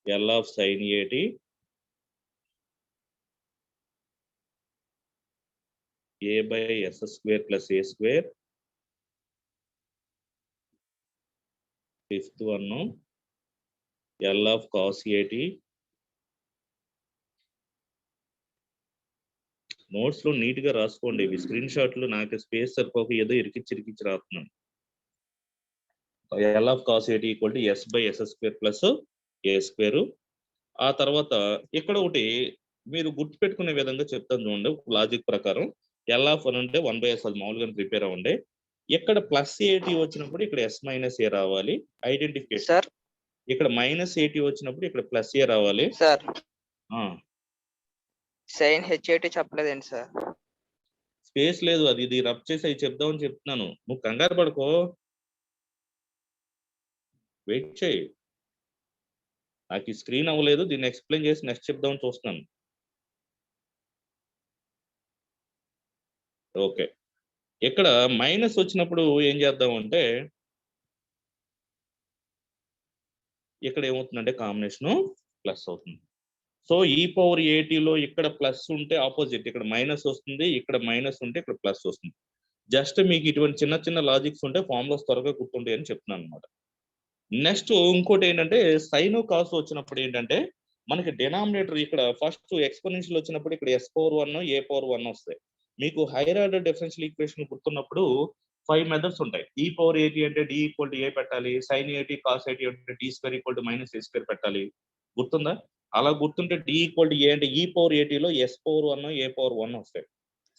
L(sin)at a/s² plus a². Fifth one L(cos)at. Notes లో నీట్ గా రాసుకోండి. ఇవి స్క్రీన్ షాట్లు నాకు స్పేస్ సరిపోక ఏదో ఇరికిచ్చి రాస్తున్నాను. L(cos)at = s/s² plus a². ఆ తర్వాత ఇక్కడ ఒకటి మీరు గుర్తుపెట్టుకునే విధంగా చెప్తాను చూడండి. లాజిక్ ప్రకారం L(1) అంటే 1/s, అది మామూలుగా ప్రిపేర్ అవ్వండి. ఇక్కడ ప్లస్ ఏటీ వచ్చినప్పుడు ఇక్కడ s మైనస్ ఏ రావాలి. ఐడెంటిఫికేషన్ సార్ ఇక్కడ మైనస్ ఏటీ వచ్చినప్పుడు ఇక్కడ ప్లస్ ఏ రావాలి. సార్ సైన్ హెచ్ఏటి చెప్పలేదండి సార్. స్పేస్ లేదు, అది ఇది రబ్ చేసి అవి చెప్దామని చెప్తున్నాను. నువ్వు కంగారు పడుకో, వెయిట్ చేయి. నాకు ఈ స్క్రీన్ అవ్వలేదు, దీన్ని ఎక్స్ప్లెయిన్ చేసి నెక్స్ట్ చెప్దామని చూస్తున్నాను. ఓకే, ఇక్కడ మైనస్ వచ్చినప్పుడు ఏం చేద్దాం అంటే ఇక్కడ ఏమవుతుందంటే కాంబినేషన్ ప్లస్ అవుతుంది. సో e/at ఇక్కడ ప్లస్ ఉంటే ఆపోజిట్, ఇక్కడ మైనస్ వస్తుంది, ఇక్కడ మైనస్ ఉంటే ఇక్కడ ప్లస్ వస్తుంది. జస్ట్ మీకు ఇటువంటి చిన్న చిన్న లాజిక్స్ ఉంటే ఫార్ములాస్ త్వరగా గుర్తుంటాయి అని చెప్తున్నాను అనమాట. నెక్స్ట్ ఇంకోటి ఏంటంటే సైన్ కాస్ వచ్చినప్పుడు ఏంటంటే మనకి డినామినేటర్ ఇక్కడ ఫస్ట్ ఎక్స్పోనెన్షియల్ వచ్చినప్పుడు ఇక్కడ s/1 a/1 వస్తాయి. మీకు హైయర్ ఆర్డర్ డిఫరెన్షియల్ ఈక్వేషన్ గుర్తున్నప్పుడు 5 మెథడ్స్ ఉంటాయి. e/at అంటే d = a పెట్టాలి, sin at cos at అంటే d² = -a² పెట్టాలి. గుర్తుందా? అలా గుర్తుంటే d = a అంటే e/at లో s/1 a/1 వస్తాయి.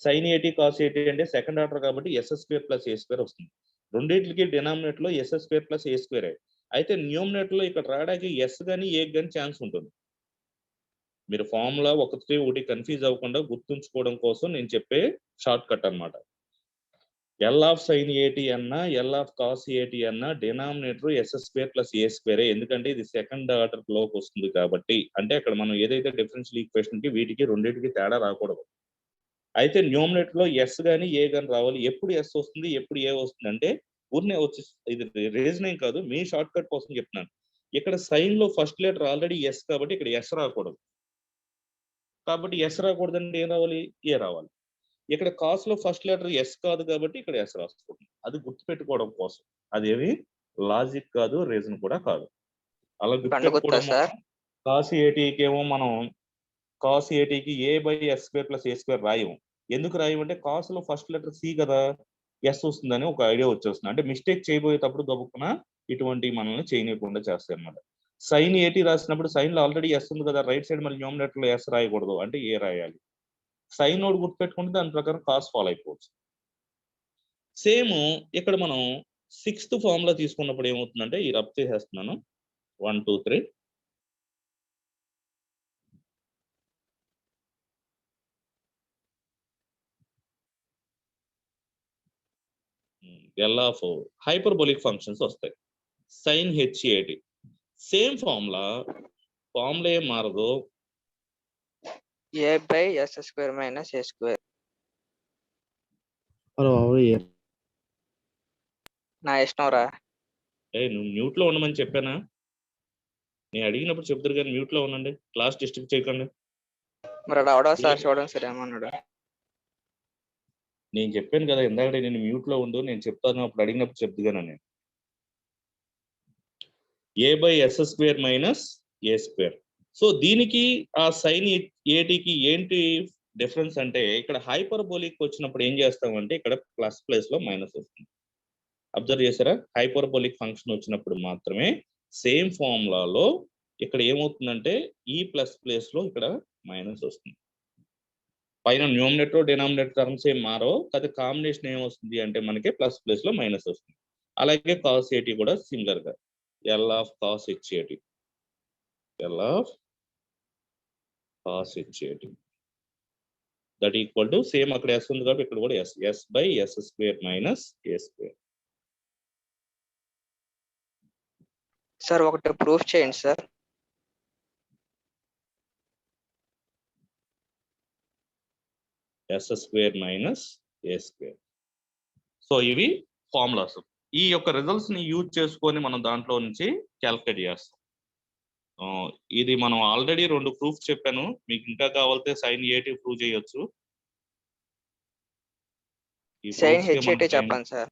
sin at cos at అంటే సెకండ్ ఆర్డర్ కాబట్టి s² + a² వస్తుంది. రెండింటికి డినామినేటర్ లో s² + a². అయితే న్యూమినేటర్ లో ఇక్కడ రావడానికి s గానీ a గానీ ఛాన్స్ ఉంటుంది. మీరు ఫార్ములా ఒకటి కన్ఫ్యూజ్ అవ్వకుండా గుర్తుంచుకోవడం కోసం నేను చెప్పే షార్ట్ కట్ అన్నమాట. L(sin)at అన్నా L(cos)at అన్నా డినామినేటర్ s² + a². ఎందుకంటే ఇది సెకండ్ ఆర్డర్ లోకి వస్తుంది కాబట్టి. అంటే అక్కడ మనం ఏదైతే డిఫరెన్షియల్ ఈక్వేషన్ కి వీటికి రెండింటికి తేడా రాకూడదు. అయితే న్యూమినేటర్ లో s గానీ a గానీ రావాలి. ఎప్పుడు s వస్తుంది, ఎప్పుడు a వస్తుంది అంటే ఊరినే వచ్చి ఇది రీజనింగ్ కాదు, మీ షార్ట్ కట్ కోసం చెప్తున్నాను. ఇక్కడ సైన్ లో ఫస్ట్ లెటర్ ఆల్రెడీ s కాబట్టి ఇక్కడ s రాకూడదు. కాబట్టి s రాకూడదంటే ఏం రావాలి, a రావాలి. ఇక్కడ కాస్ లో ఫస్ట్ లెటర్ s కాదు కాబట్టి ఇక్కడ s రాసుకోండి. అది గుర్తుపెట్టుకోవడం కోసం, అదేమి లాజిక్ కాదు, రీజన్ కూడా కాదు. అలా గుర్తుపెట్టుకోవడం. cos/at ఏమో మనం cos/at కి a/s² + a² రాయము. ఎందుకు రాయమంటే కాస్ లో ఫస్ట్ లెటర్ c కదా, s వస్తుందని ఒక ఐడియా వచ్చేస్తుంది. అంటే మిస్టేక్ చేయబోయేటప్పుడు గబుక్కున ఇటువంటి మనల్ని చేయనీయకుండా చేస్తాయి అన్నమాట. sin/at రాసినప్పుడు సైన్ లో ఆల్రెడీ s ఉంది కదా, రైట్ సైడ్ మళ్ళీ న్యూమినేటర్ లో s రాయకూడదు, అంటే a రాయాలి. సైన్ నోడ్ గుర్తుపెట్టుకుంటే దాని ప్రకారం కాస్ ఫాలో అయిపోవచ్చు. సేమ్ ఇక్కడ మనం 6th ఫార్ములా తీసుకున్నప్పుడు ఏమవుతుందంటే ఈ రబ్ చేసేస్తున్నాను. 1 2 3 L of హైపర్బోలిక్ ఫంక్షన్స్ వస్తాయి. sin HAT సేమ్ ఫార్ములా ఏం మారదు, a/s² - a². నా ఇష్టం రా. నువ్వు మ్యూట్ లో ఉండమని చెప్పానా? నేను అడిగినప్పుడు చెప్తారు కానీ మ్యూట్ లో ఉండండి, క్లాస్ డిస్టర్బ్ చేయకండి. మరి అలా అవడా సార్ చూడండి సార్ ఏమన్నాడు. నేను చెప్పాను కదా ఇందాక, నేను మ్యూట్ లో ఉండు, నేను చెప్తాను అప్పుడు అడిగినప్పుడు చెప్తుగాను నేను. a/s² minus a². సో దీనికి ఆ సైన్ ఏటీకి ఏంటి డిఫరెన్స్ అంటే, ఇక్కడ హైపర్బోలిక్ వచ్చినప్పుడు ఏం చేస్తామంటే ఇక్కడ ప్లస్ ప్లేస్ లో మైనస్ వస్తుంది. అబ్జర్వ్ చేశారా? హైపర్బోలిక్ ఫంక్షన్ వచ్చినప్పుడు మాత్రమే సేమ్ ఫార్ములాలో ఇక్కడ ఏమవుతుందంటే ఈ ప్లస్ ప్లేస్ లో ఇక్కడ మైనస్ వస్తుంది. పైన న్యూమినేటర్ డినామినేటర్ టర్మ్స్ ఏం మారో, అది కాంబినేషన్ ఏమొస్తుంది అంటే మనకి ప్లస్ ప్లేస్ లో మైనస్ వస్తుంది. అలాగే కాస్ ఏటీ కూడా సిమిలర్ గా L of cos HAT, L of cos HAT that equal to same అక్కడ s ఉంది కాబట్టి ఇక్కడ కూడా s/s² మైనస్ a². సార్ ఒకటి ప్రూఫ్ చేయండి sir. s² minus a². So ఇవి ఫార్ములాస్. ఈ యొక్క రిజల్ట్స్ ని యూజ్ చేసుకొని మనం దాంట్లో నుంచి క్యాల్కులేట్ చేస్తాం. ఇది మనం ఆల్రెడీ 2 ప్రూఫ్ చెప్పాను, మీకు ఇంకా కావాలంటే సైన్ ఏటీ ప్రూవ్ చేయొచ్చు. సైన్ హెచ్ఏటీ చెప్పండి సార్.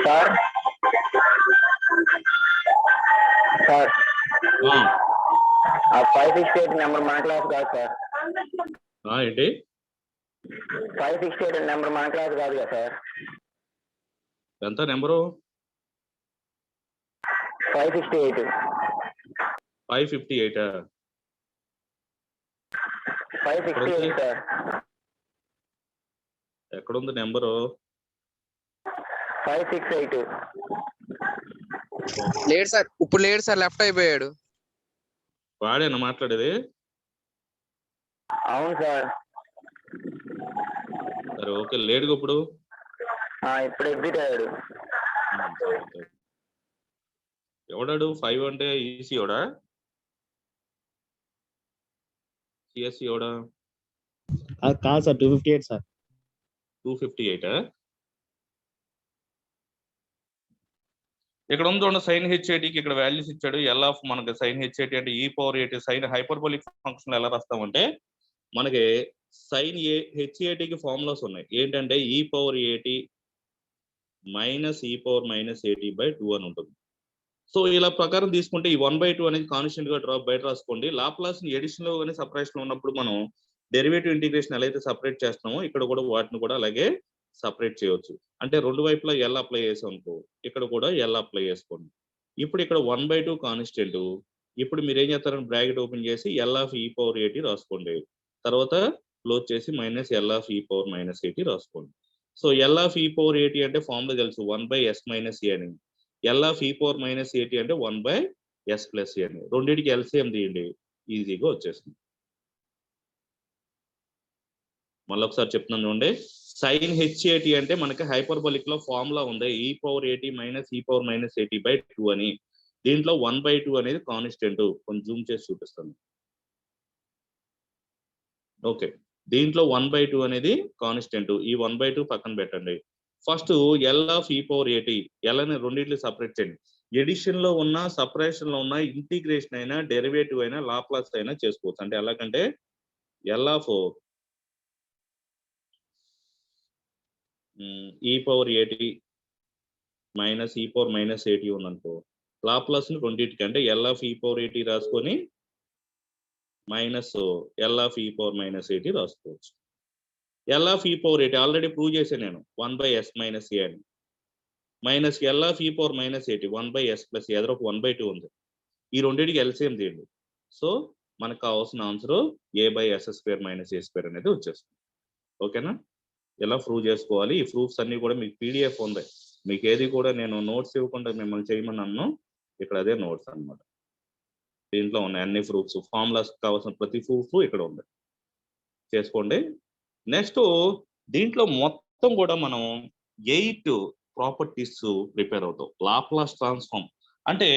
సార్ సార్ ఆ 568 నెంబర్ మన క్లాస్ కాదు సార్. ఏంటి 568 నెంబర్ మన క్లాస్ కాదు కదా సార్. ఎంత నెంబరు? 568. 558. 568 సార్. ఎక్కడుంది నెంబరు? 568. లేడు సార్, ఇప్పుడు లేడు సార్, లెఫ్ట్ అయిపోయాడు. వాడేనా మాట్లాడేది? అవును సార్. సరే ఓకే, లేడుగా ఇప్పుడు. ఇప్పుడు ఎగ్జిట్ అయ్యాడు. ఎవడాడు 5 అంటే ఈసీ ఎవడా? సిఎస్సి ఎవడా? కాదు సార్, 258 సార్. 258. ఇక్కడ ఉంది చూడండి, సైన్ హెచ్ఏటీకి ఇక్కడ వాల్యూస్ ఇచ్చాడు. ఎల్ ఆఫ్ మనకి సైన్ హెచ్ఏటీ అంటే e/8 సైన్ హైపర్బోలిక్ ఫంక్షన్ ఎలా రాస్తామంటే, మనకి సైన్ హెచ్ఏటీకి ఫార్ములాస్ ఉన్నాయి. ఏంటంటే e/8 మైనస్ e/-8/2 అని ఉంటుంది. సో ఇలా ప్రకారం తీసుకుంటే ఈ 1/2 అనేది కాన్స్టెంట్ గా బయట రాసుకోండి. లాప్లాస్ ని ఎడిషన్ లో కానీ సపరేషన్ లో ఉన్నప్పుడు మనం డెరివేటివ్ ఇంటిగ్రేషన్ ఎలా అయితే సపరేట్ చేస్తామో ఇక్కడ కూడా వాటిని కూడా అలాగే సపరేట్ చేయవచ్చు. అంటే రెండు వైపులా ఎల్ అప్లై చేసాం అనుకో, ఇక్కడ కూడా ఎల్ అప్లై చేసుకోండి. ఇప్పుడు ఇక్కడ 1/2 కాన్స్టెంట్. ఇప్పుడు మీరు ఏం చేస్తారని బ్రాకెట్ ఓపెన్ చేసి ఎల్ ఆఫ్ e/8 రాసుకోండి. తర్వాత క్లోజ్ చేసి మైనస్ ఎల్ ఆఫ్ e/-8 రాసుకోండి. సో ఎల్ ఆఫ్ e/8 అంటే ఫార్ములా తెలుసు, 1/s-a అని. ఎల్ ఆఫ్ e/-8 అంటే 1/s+a అని. రెండింటికి ఎల్సిఎం తీయండి, ఈజీగా వచ్చేస్తుంది. మళ్ళీ ఒకసారి చెప్తున్నాను చూడండి, సైన్ హెచ్ఏటీ అంటే మనకి హైపర్బోలిక్ లో ఫార్ములా ఉంది, e/8 మైనస్ e/-8/2 అని. దీంట్లో 1/2 అనేది కాన్స్టెంట్. కొంచెం జూమ్ చేసి చూపిస్తాను. ఓకే, దీంట్లో 1/2 అనేది కాన్స్టెంట్. ఈ 1/2 పక్కన పెట్టండి. First L of e/8, L అని రెండింటిని సపరేట్ చేయండి. ఎడిషన్ లో ఉన్న, సపరేషన్ లో ఉన్న, ఇంటిగ్రేషన్ అయినా, డెరివేటివ్ అయినా, లాప్లాస్ అయినా చేసుకోవచ్చు. అంటే ఎలాగంటే L of e/8 minus e/-8 ఉందనుకో, లాప్లాస్ ని రెండింటికి అంటే ఎల్ ఆఫ్ e/8 రాసుకొని మైనస్ ఎల్ ఆఫ్ e/-8 రాసుకోవచ్చు. L of e/8 already prove చేశాను నేను, 1/s-a అని. Minus L of e/-8 1/s+a, ఎదురొక 1/2 ఉంది. ఈ రెండింటికి ఎల్సిఎం తీయండి. సో మనకు కావాల్సిన ఆన్సర్ a/s² మైనస్ a² అనేది వచ్చేస్తుంది. ఓకేనా? ఎలా ప్రూవ్ చేసుకోవాలి, ఈ ప్రూఫ్స్ అన్ని కూడా మీకు పీడిఎఫ్ ఉంది. మీకు ఏది కూడా నేను నోట్స్ ఇవ్వకుండా మిమ్మల్ని చేయమన్నాను, ఇక్కడ అదే నోట్స్ అన్నమాట. దీంట్లో ఉన్నాయి అన్ని ప్రూఫ్స్, ఫార్ములాస్ కావాల్సిన ప్రతి ప్రూఫ్ ఇక్కడ ఉంది, చేసుకోండి. నెక్స్ట్ దీంట్లో మొత్తం కూడా మనం 8 ప్రాపర్టీస్ ప్రిపేర్ అవుతాం. లాప్లాస్ ట్రాన్స్ఫార్మ్ అంటే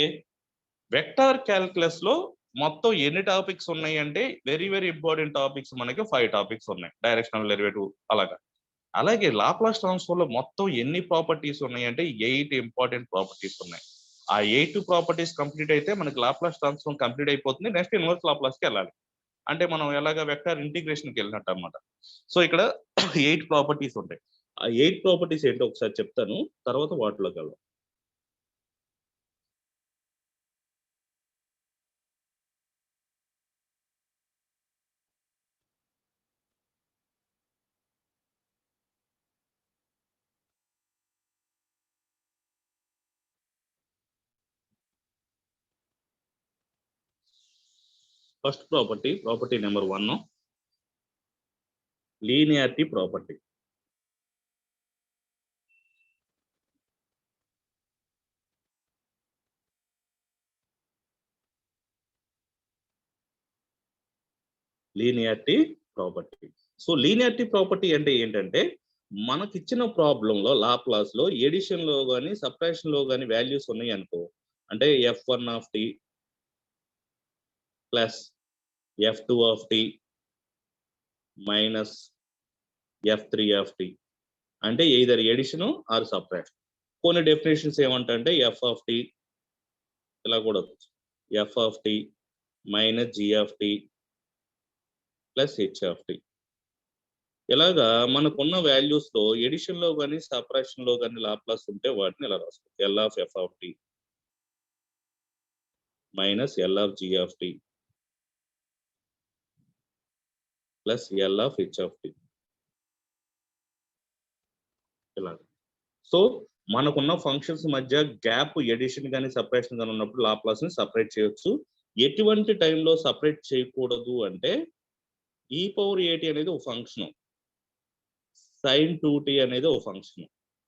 వెక్టర్ క్యాల్కులస్ లో మొత్తం ఎన్ని టాపిక్స్ ఉన్నాయి అంటే వెరీ వెరీ ఇంపార్టెంట్ టాపిక్స్ మనకి 5 టాపిక్స్ ఉన్నాయి. డైరెక్షనల్ డెరివేటివ్ అలాగా. అలాగే లాప్లాస్ ట్రాన్స్ఫార్మ్ లో మొత్తం ఎన్ని ప్రాపర్టీస్ ఉన్నాయి అంటే 8 ఇంపార్టెంట్ ప్రాపర్టీస్ ఉన్నాయి. ఆ 8 ప్రాపర్టీస్ కంప్లీట్ అయితే మనకి లాప్లాస్ ట్రాన్స్ఫార్మ్ కంప్లీట్ అయిపోతుంది. నెక్స్ట్ ఇన్వర్స్ లాప్లాస్కి వెళ్ళాలి. అంటే మనం ఎలాగ వెక్టర్ ఇంటిగ్రేషన్కి వెళ్ళినట్టు అనమాట. సో ఇక్కడ 8 ప్రాపర్టీస్ ఉంటాయి. ఆ 8 ప్రాపర్టీస్ ఏంటో ఒకసారి చెప్తాను, తర్వాత వాటిలోకి వెళ్దాం. First property number 1, linearity property. Linearity property. So linearity property అంటే ఏంటంటే మనకి ఇచ్చిన ప్రాబ్లంలో లాప్లాస్ లో ఎడిషన్ లో కానీ సబ్ట్రాక్షన్ లో కానీ వాల్యూస్ ఉన్నాయి అనుకో, అంటే f1 plus f2 minus f3 అంటే ఎయిదర్ ఎడిషన్ ఆర్ సబ్ట్రాక్షన్. కొన్ని డెఫినేషన్స్ ఏమంటే f ఇలా కూడా f minus g plus h. ఇలాగా మనకున్న వాల్యూస్ లో ఎడిషన్ లో కానీ సబ్ట్రాక్షన్ లో కానీ లాప్లాస్ ఉంటే వాటిని ఇలా రాసుకోవచ్చు. Lf minus Lg plus Lh. ఇలా. సో మనకున్న ఫంక్షన్స్ మధ్య గ్యాప్ ఎడిషన్ కానీ సపరేషన్ కానీ ఉన్నప్పుడు లాప్లాస్ ని సపరేట్ చేయొచ్చు. ఎటువంటి టైంలో సపరేట్ చేయకూడదు అంటే e⁻at అనేది ఒక ఫంక్షన్, sin 2t అనేది ఒక ఫంక్షన్.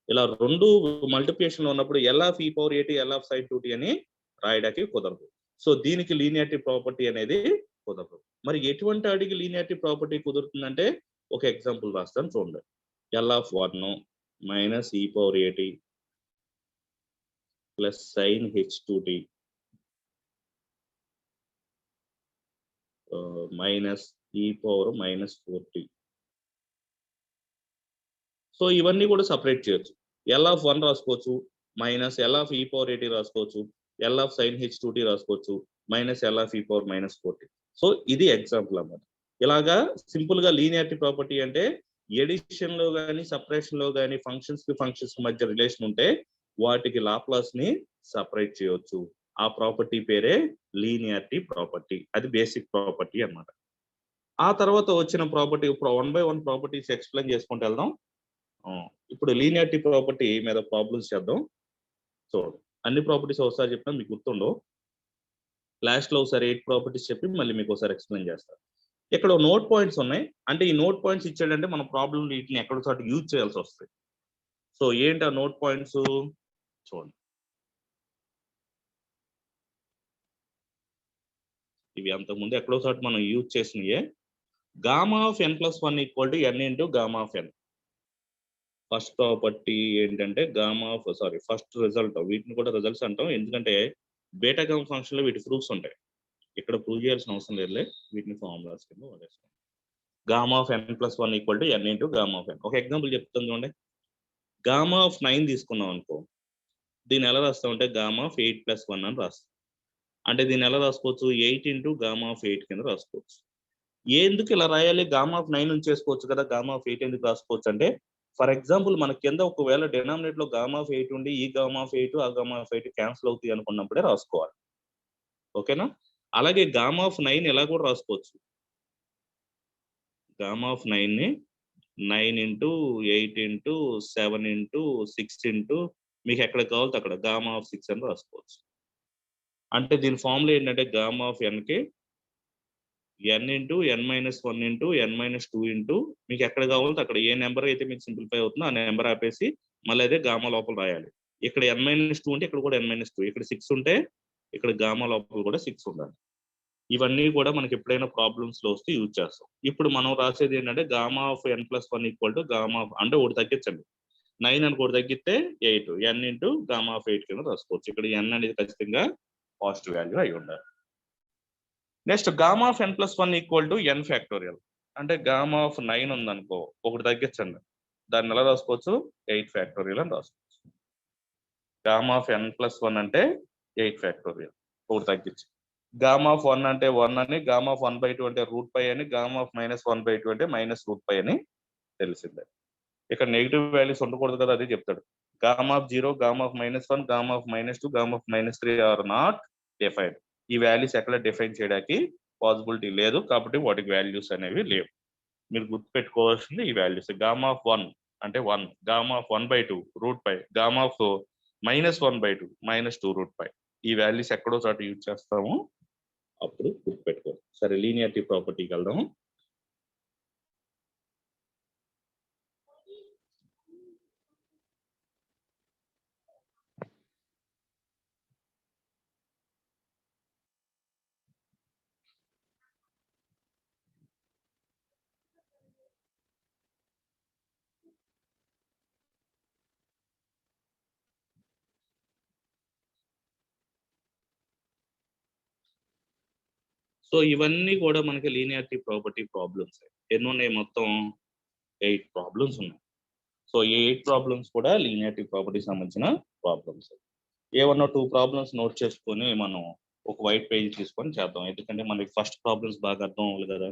ఇలా రెండు మల్టిప్లికేషన్ లో ఉన్నప్పుడు Lf(e⁻at, Lf(sin 2t) అని రాయడానికి కుదరదు. సో దీనికి లీనియారిటీ ప్రాపర్టీ అనేది కుదరదు. మరి ఎటువంటి అడిగి లీనియారిటీ ప్రాపర్టీ కుదురుతుందంటే ఒక ఎగ్జాంపుల్ రాస్తాను చూడండి. L(1) minus e⁻at plus sin h2t minus e⁻−4t. So ఇవన్నీ కూడా సపరేట్ చేయొచ్చు. L(1) రాసుకోవచ్చు, మైనస్ Lf(e⁻at) రాసుకోవచ్చు, Lf(sin h2t) రాసుకోవచ్చు, మైనస్ Lf(e⁻−4t). సో ఇది ఎగ్జాంపుల్ అన్నమాట. ఇలాగా సింపుల్ గా లీనియారిటీ ప్రాపర్టీ అంటే ఎడిషన్ లో కానీ సపరేషన్ లో కానీ ఫంక్షన్స్ కి ఫంక్షన్స్ మధ్య రిలేషన్ ఉంటే వాటికి లాప్లాస్ ని సపరేట్ చేయొచ్చు. ఆ ప్రాపర్టీ పేరే లీనియారిటీ ప్రాపర్టీ. అది బేసిక్ ప్రాపర్టీ అన్నమాట. ఆ తర్వాత వచ్చిన ప్రాపర్టీ 1 by 1 ప్రాపర్టీస్ ఎక్స్ప్లెయిన్ చేసుకుంటూ వెళ్దాం. ఇప్పుడు లీనియారిటీ ప్రాపర్టీ మీద ప్రాబ్లమ్స్ చేద్దాం. చూడండి, అన్ని ప్రాపర్టీస్ ఒకసారి చెప్పినా మీకు గుర్తుండవు. లాస్ట్ లో ఒకసారి 8 ప్రాపర్టీస్ చెప్పి మళ్ళీ మీకు ఒకసారి ఎక్స్ప్లెయిన్ చేస్తాను. ఇక్కడ నోట్ పాయింట్స్ ఉన్నాయి. అంటే ఈ నోట్ పాయింట్స్ ఇచ్చాడంటే మన ప్రాబ్లం వీటిని ఎక్కడో చోట యూజ్ చేయాల్సి వస్తుంది. సో ఏంటి ఆ నోట్ పాయింట్స్ చూడండి. ఇవి అంతకుముందు ఎక్కడో చోట మనం యూజ్ చేసినయే. Γ(n+1) = n into Γ(n). First property ఏంటంటే ఫస్ట్ రిజల్ట్. వీటిని కూడా రిజల్ట్స్ అంటాం ఎందుకంటే బీటా గమ్ ఫంక్షన్ లో వీటి ప్రూఫ్స్ ఉంటాయి. ఇక్కడ ప్రూవ్ చేయాల్సిన అవసరం లేదులే, వీటిని ఫార్ములాస్ కింద వాడేస్తాం. Γ(n+1) = n into Γ(n). ఒక ఎగ్జాంపుల్ చెప్తాను చూడండి. Γ(9) తీసుకున్నాం అనుకో, దీన్ని ఎలా రాస్తామంటే Γ(8+1) అని రాస్తాం. అంటే దీన్ని ఎలా రాసుకోవచ్చు, 8 into Γ(8) కింద రాసుకోవచ్చు. ఎందుకు ఇలా రాయాలి? Γ(9) ఉంచేసుకోవచ్చు కదా, Γ(8) ఎందుకు రాసుకోవచ్చు అంటే ఫర్ ఎగ్జాంపుల్ మన కింద ఒకవేళ డినామినేట్ లో Γ(8) ఉండి ఈ Γ(8) ఆ Γ(8) క్యాన్సిల్ అవుతాయి అనుకున్నప్పుడే రాసుకోవాలి. ఓకేనా? అలాగే Γ(9) ఎలా కూడా రాసుకోవచ్చు. Γ(9) ని 9 into 8 into 7 into 6 into మీకు ఎక్కడ కావాలో అక్కడ Γ(6) అని రాసుకోవచ్చు. అంటే దీని ఫార్ములా ఏంటంటే Γ(n) కి n into n-1 into n-2 into మీకు ఎక్కడ కావాలో అక్కడ ఏ నెంబర్ అయితే మీకు సింప్లిఫై అవుతుందో ఆ నెంబర్ ఆపేసి మళ్ళీ అదే గామా లోపల రాయాలి. ఇక్కడ n-2 ఉంటే ఇక్కడ కూడా n-2, ఇక్కడ 6 ఉంటే ఇక్కడ గామా లోపల కూడా 6 ఉండాలి. ఇవన్నీ కూడా మనకి ఎప్పుడైనా ప్రాబ్లమ్స్ లో వస్తే యూజ్ చేస్తాం. ఇప్పుడు మనం రాసేది ఏంటంటే gamma of n+1 equal to gamma of అంటే ఒకటి తగ్గించండి. 9 అని కూడా తగ్గితే 8 n ఇంటూ గామా ఆఫ్ 8 కింద రాసుకోవచ్చు. ఇక్కడ n అనేది ఖచ్చితంగా పాజిటివ్ వాల్యూ అయి ఉండాలి. Next gamma of n+1 equal to n factorial. అంటే గామా ఆఫ్ 9 ఉందనుకో, ఒకటి తగ్గించండి, దాన్ని ఎలా రాసుకోవచ్చు? 8 ఫ్యాక్టోరియల్ అని రాసుకోవచ్చు. గామా ఆఫ్ n+1 అంటే 8 ఫ్యాక్టోరియల్, ఒకటి తగ్గించి. గామా ఆఫ్ 1 అంటే 1 అని, గామా ఆఫ్ 1/2 అంటే √π అని, గామా ఆఫ్ -1/2 అంటే -√π అని తెలిసిందే. ఇక్కడ నెగిటివ్ వాల్యూస్ ఉండకూడదు కదా, అదే చెప్తాడు. Gamma of 0, gamma of -1, gamma of -2, gamma of -3 are not defined. ఈ వాల్యూస్ ఎక్కడ డిఫైన్ చేయడానికి పాసిబిలిటీ లేదు, కాబట్టి వాటికి వాల్యూస్ అనేవి లేవు. మీరు గుర్తుపెట్టుకోవాల్సింది ఈ వాల్యూస్. గామా ఆఫ్ 1 అంటే 1, గామా ఆఫ్ 1/2 √π, గామా ఆఫ్ -1/2 -2√π. ఈ వాల్యూస్ ఎక్కడో చోట యూజ్ చేస్తాము, అప్పుడు గుర్తుపెట్టుకోవాలి. సరే, లీనియారిటీ ప్రాపర్టీకి వెళ్దాం. సో ఇవన్నీ కూడా మనకి లీనియారిటీ ప్రాపర్టీ ప్రాబ్లమ్స్. ఎన్ని ఉన్నాయి? మొత్తం 8 ప్రాబ్లమ్స్ ఉన్నాయి. సో ఈ 8 ప్రాబ్లమ్స్ కూడా లీనియారిటీ ప్రాపర్టీకి సంబంధించిన ప్రాబ్లమ్స్. ఏమన్నా 2 ప్రాబ్లమ్స్ నోట్ చేసుకొని మనం ఒక వైట్ పేజ్ తీసుకొని చేద్దాం, ఎందుకంటే మనకి ఫస్ట్ ప్రాబ్లమ్స్ బాగా అర్థం అవ్వాలి కదా.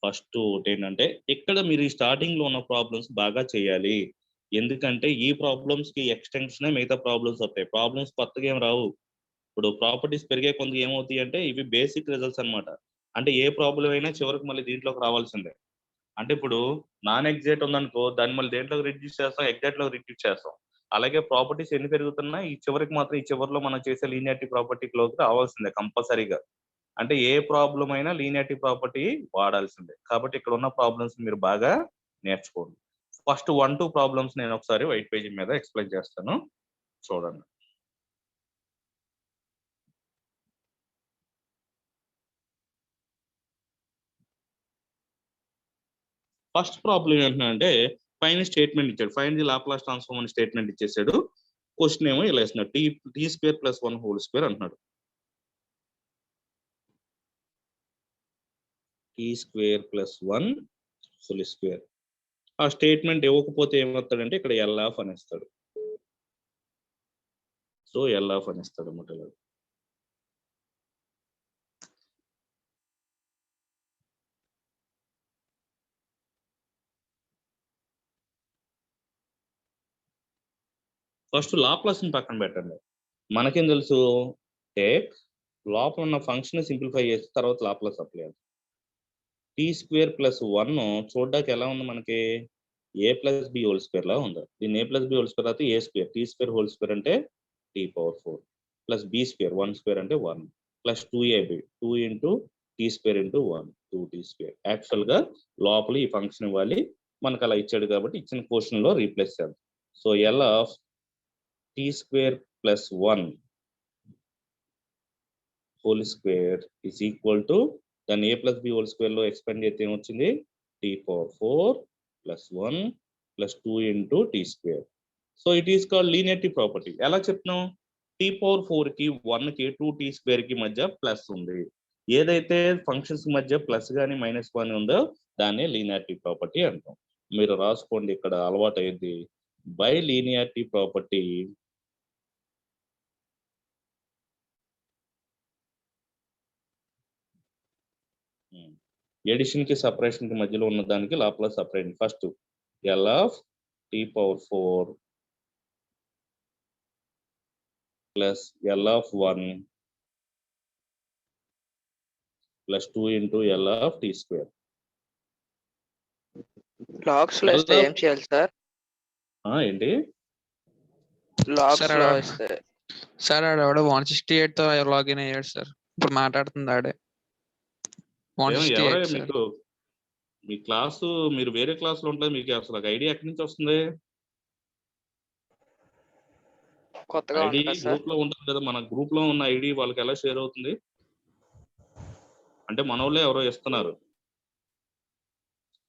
ఫస్ట్ ఒకటి ఏంటంటే, ఇక్కడ మీరు ఈ స్టార్టింగ్ లో ఉన్న ప్రాబ్లమ్స్ బాగా చేయాలి, ఎందుకంటే ఈ ప్రాబ్లమ్స్ కి ఎక్స్టెన్షన్ మిగతా ప్రాబ్లమ్స్ వస్తాయి. ప్రాబ్లమ్స్ కొత్తగా ఏం రావు. ఇప్పుడు ప్రాపర్టీస్ పెరిగే కొంత ఏమవుతాయి అంటే, ఇవి బేసిక్ రిజల్ట్స్ అన్నమాట. అంటే ఏ ప్రాబ్లం అయినా చివరికి మళ్ళీ దీంట్లోకి రావాల్సిందే. అంటే ఇప్పుడు నాన్ ఎగ్జాక్ట్ ఉందనుకో, దాన్ని మళ్ళీ దేంట్లోకి రిడ్యూస్ చేస్తాం? ఎగ్జాక్ట్ లోకి రిడ్యూస్ చేస్తాం. అలాగే ప్రాపర్టీస్ ఎన్ని పెరుగుతున్నా ఈ చివరికి మాత్రం ఈ చివరిలో మనం చేసే లీనియారిటీ ప్రాపర్టీలోకి రావాల్సిందే కంపల్సరీగా. అంటే ఏ ప్రాబ్లం అయినా లీనియారిటీ ప్రాపర్టీ వాడాల్సిందే. కాబట్టి ఇక్కడ ఉన్న ప్రాబ్లమ్స్ మీరు బాగా నేర్చుకోండి. ఫస్ట్ 1-2 ప్రాబ్లమ్స్ నేను ఒకసారి వైట్ పేజీ మీద ఎక్స్ప్లెయిన్ చేస్తాను, చూడండి. ఫస్ట్ ప్రాబ్లం ఏంటంటే, పైన స్టేట్మెంట్ ఇచ్చాడు, ఫైండ్ ది లాప్లాస్ ట్రాన్స్ఫార్మ్ అని స్టేట్మెంట్ ఇచ్చేసాడు. క్వశ్చన్ ఏమో ఇలా ఇస్తున్నాడు, t² + 1 హోల్ స్క్వేర్ అంటున్నాడు. t² + 1 whole square. ఆ స్టేట్మెంట్ ఇవ్వకపోతే ఏమవుతాడంటే ఇక్కడ LF అని ఇస్తాడు. సో LF అని ఇస్తాడు అన్నమాట. ఫస్ట్ లాప్లాస్ ని పక్కన పెట్టండి. మనకేం తెలుసు? టేక్ లోపల ఉన్న ఫంక్షన్ సింప్లిఫై చేసి తర్వాత లాప్లాస్ అప్లై చేయాలి. t² + 1 చూడడానికి ఎలా ఉంది మనకి? a + b whole square law ఉంది. దీన్ని a + b హోల్ స్క్వేర్ అయితే a², t² హోల్ స్క్వేర్ అంటే t⁴ ప్లస్ b² 1² అంటే 1 plus 2ab 2 into t² into 1 2t². Actual గా లోపల ఈ ఫంక్షన్ ఇవ్వాలి, మనకు అలా ఇచ్చాడు కాబట్టి ఇచ్చిన క్వశ్చన్ లో రీప్లేస్ చేద్దాం. So L of t² + 1 whole square is equal to, దాన్ని a + b హోల్ స్క్వేర్ లో ఎక్స్పాండ్ చేస్తే ఏమొచ్చింది? t⁴ + 1 + 2 into t². So it is called linearity property. ఎలా చెప్తున్నాం? t⁴ కి 1 కి 2t² కి మధ్య ప్లస్ ఉంది. ఏదైతే ఫంక్షన్స్ మధ్య ప్లస్ కానీ మైనస్ కానీ ఉందో దాన్ని లీనియారిటీ ప్రాపర్టీ అంటాం. మీరు రాసుకోండి, ఇక్కడ అలవాటు అయింది. బై లీనియారిటీ ప్రాపర్టీ ఎడిషన్ కి సపరేషన్ కి మధ్యలో ఉన్న దానికి Laplace separate. First L of t⁴ plus L of 1 plus 2 into L of t². Logs లో ఇస్తే ఏం చేయాలి సార్? ఏంటి లాగ్స్ లో ఇస్తే? సార్ ఆడ 168 తో లాగిన్ అయ్యాడు సార్, ఇప్పుడు మాట్లాడుతుంది ఆడే. 168 సార్. మీకు మీ క్లాసు, మీరు వేరే క్లాస్ లో ఉంటుంది, మీకు అసలు ఐడియా ఎక్కడి నుంచి వస్తుంది? కొత్తగా ఐడి ఉంటుంది సార్. గ్రూప్ లో ఉంటుంది కదా, మన గ్రూప్ లో ఉన్న ఐడి వాళ్ళకి ఎలా షేర్ అవుతుంది? అంటే మనోళ్ళే ఎవరో ఇస్తున్నారు.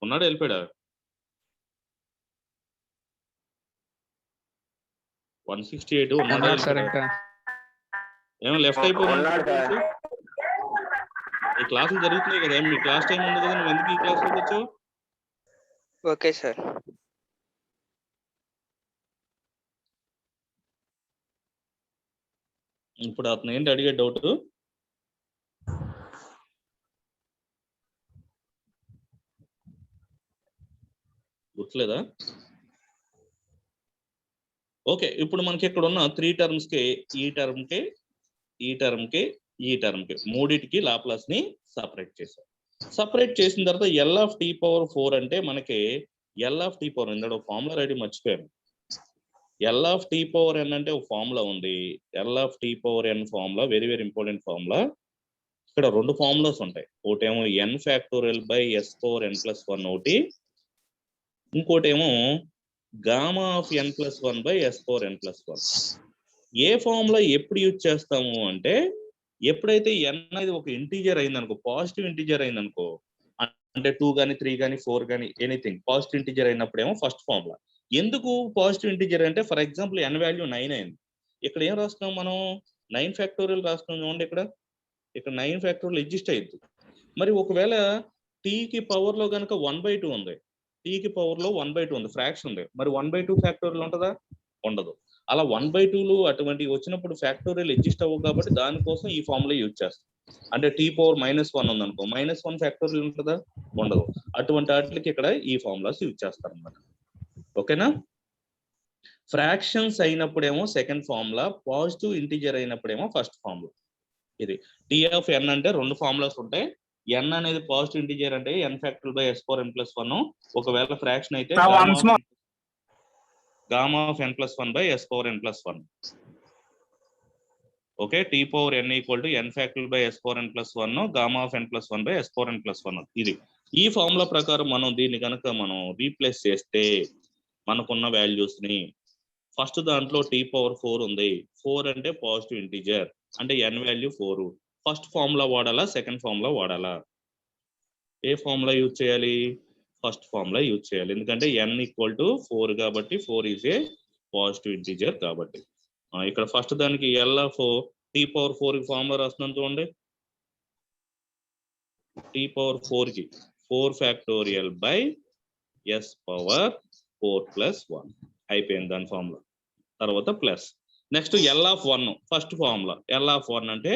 ఉన్నాడు వెళ్ళిపోయాడా? 168 ఉన్నాడా ఉన్నాడు సార్ వెళ్ళిపోయాడా? ఇంకా. ఏమో లెఫ్ట్ అయిపోయింది. ఉన్నాడు సార్. ఈ క్లాసులు జరుగుతున్నాయి కదా, మీ క్లాస్ టైం ఉంది కదా, నువ్వు ఎందుకు ఈ క్లాస్లోకి వచ్చావు? Okay sir. ఇప్పుడు అతను ఏంటి అడిగే డౌట్? గుర్తులేదా? ఓకే, ఇప్పుడు మనకి ఇక్కడ ఉన్న 3 టర్మ్స్ కి ఈ టర్మ్ కి ఈ టర్మ్ కి ఈ టర్మ్ కి మూడిటికి లాప్లాస్ ని సపరేట్ చేసాం. సపరేట్ చేసిన తర్వాత LT⁴ అంటే మనకి LT⁴ ఇందులో ఫార్ములా రెడీ మర్చిపోయాను. LT⁴n అంటే ఒక ఫార్ములా ఉంది. LT⁴n formula very very important formula. ఇక్కడ 2 ఫార్ములాస్ ఉంటాయి. ఒకటేమో n⁴n+1 ఒకటి, ఇంకోటేమో Γ(n+1/(S4n+1). ఏ ఫార్ములా ఎప్పుడు యూజ్ చేస్తాము అంటే ఎప్పుడైతే n అనేది ఒక ఇంటీజర్ అయిందనుకో, పాజిటివ్ ఇంటీజర్ అయిందనుకో, అంటే 2 కానీ 3 కానీ 4 కానీ ఎనీథింగ్ పాజిటివ్ ఇంటీజర్ అయినప్పుడేమో ఫస్ట్ ఫార్ములా. ఎందుకు పాజిటివ్ ఇంటీజర్ అంటే ఫర్ ఎగ్జాంపుల్ n వాల్యూ 9 అయింది. ఇక్కడ ఏం రాస్తున్నాం మనం? 9 ఫ్యాక్టోరియల్ రాస్తున్నాం చూడండి. ఇక్కడ 9 ఫ్యాక్టోరియల్ ఎగ్జిస్ట్ అయ్యింది. మరి ఒకవేళ టీకి పవర్ లో కనుక 1/2 ఉంది, టీకి పవర్ లో 1/2 ఉంది, ఫ్రాక్షన్ ఉంది, మరి 1/2 ఫ్యాక్టోరియల్ ఉంటుందా? ఉండదు. అలా 1/2లు అటువంటివి వచ్చినప్పుడు ఫ్యాక్టోరియల్ ఎగ్జిస్ట్ అవ్వవు కాబట్టి దానికోసం ఈ ఫార్ములా యూజ్ చేస్తాం. అంటే T⁻−1 ఉందనుకో, -1 ఫ్యాక్టోరియల్ ఉంటుందా? ఉండదు. అటువంటి వాటికి ఇక్కడ ఈ ఫార్ములాస్ యూజ్ చేస్తారు అన్నమాట. ఓకేనా? ఫ్రాక్షన్స్ అయినప్పుడేమో సెకండ్ ఫార్ములా, పాజిటివ్ ఇంటీజర్ అయినప్పుడేమో ఫస్ట్ ఫార్ములా. ఇది T(n) అంటే 2 ఫార్ములాస్ ఉంటాయి. n అనేది పాజిటివ్ ఇంటీజర్ అంటే n⁴n+1. ఒకవేళ ఫ్రాక్షన్ అయితే Γ(n+1/(S4n+1). Okay, T⁴n n⁴n+1 Γ(n+1/(S4n+1). ఇది ఈ ఫార్ములా ప్రకారం మనం దీన్ని కనుక మనం రీప్లేస్ చేస్తే మనకున్న వాల్యూస్ ని ఫస్ట్ దాంట్లో T⁴ ఉంది. 4 అంటే పాజిటివ్ ఇంటీజర్ అంటే n వాల్యూ 4. ఫస్ట్ ఫార్ములా వాడాలా, సెకండ్ ఫార్ములా వాడాలా? ఏ ఫార్ములా యూజ్ చేయాలి? ఫస్ట్ ఫార్ములా యూజ్ చేయాలి. ఎందుకంటే n=4 కాబట్టి 4 ఈజ్ ఏ పాజిటివ్ ఇంటీజర్ కాబట్టి. ఇక్కడ ఫస్ట్ దానికి T⁴ కి ఫార్ములా రాస్తున్నాను చూడండి. T⁴ కి 4⁴S⁴+1 అయిపోయింది దాని ఫార్ములా. తర్వాత plus next L(1) first formula. L(1) అంటే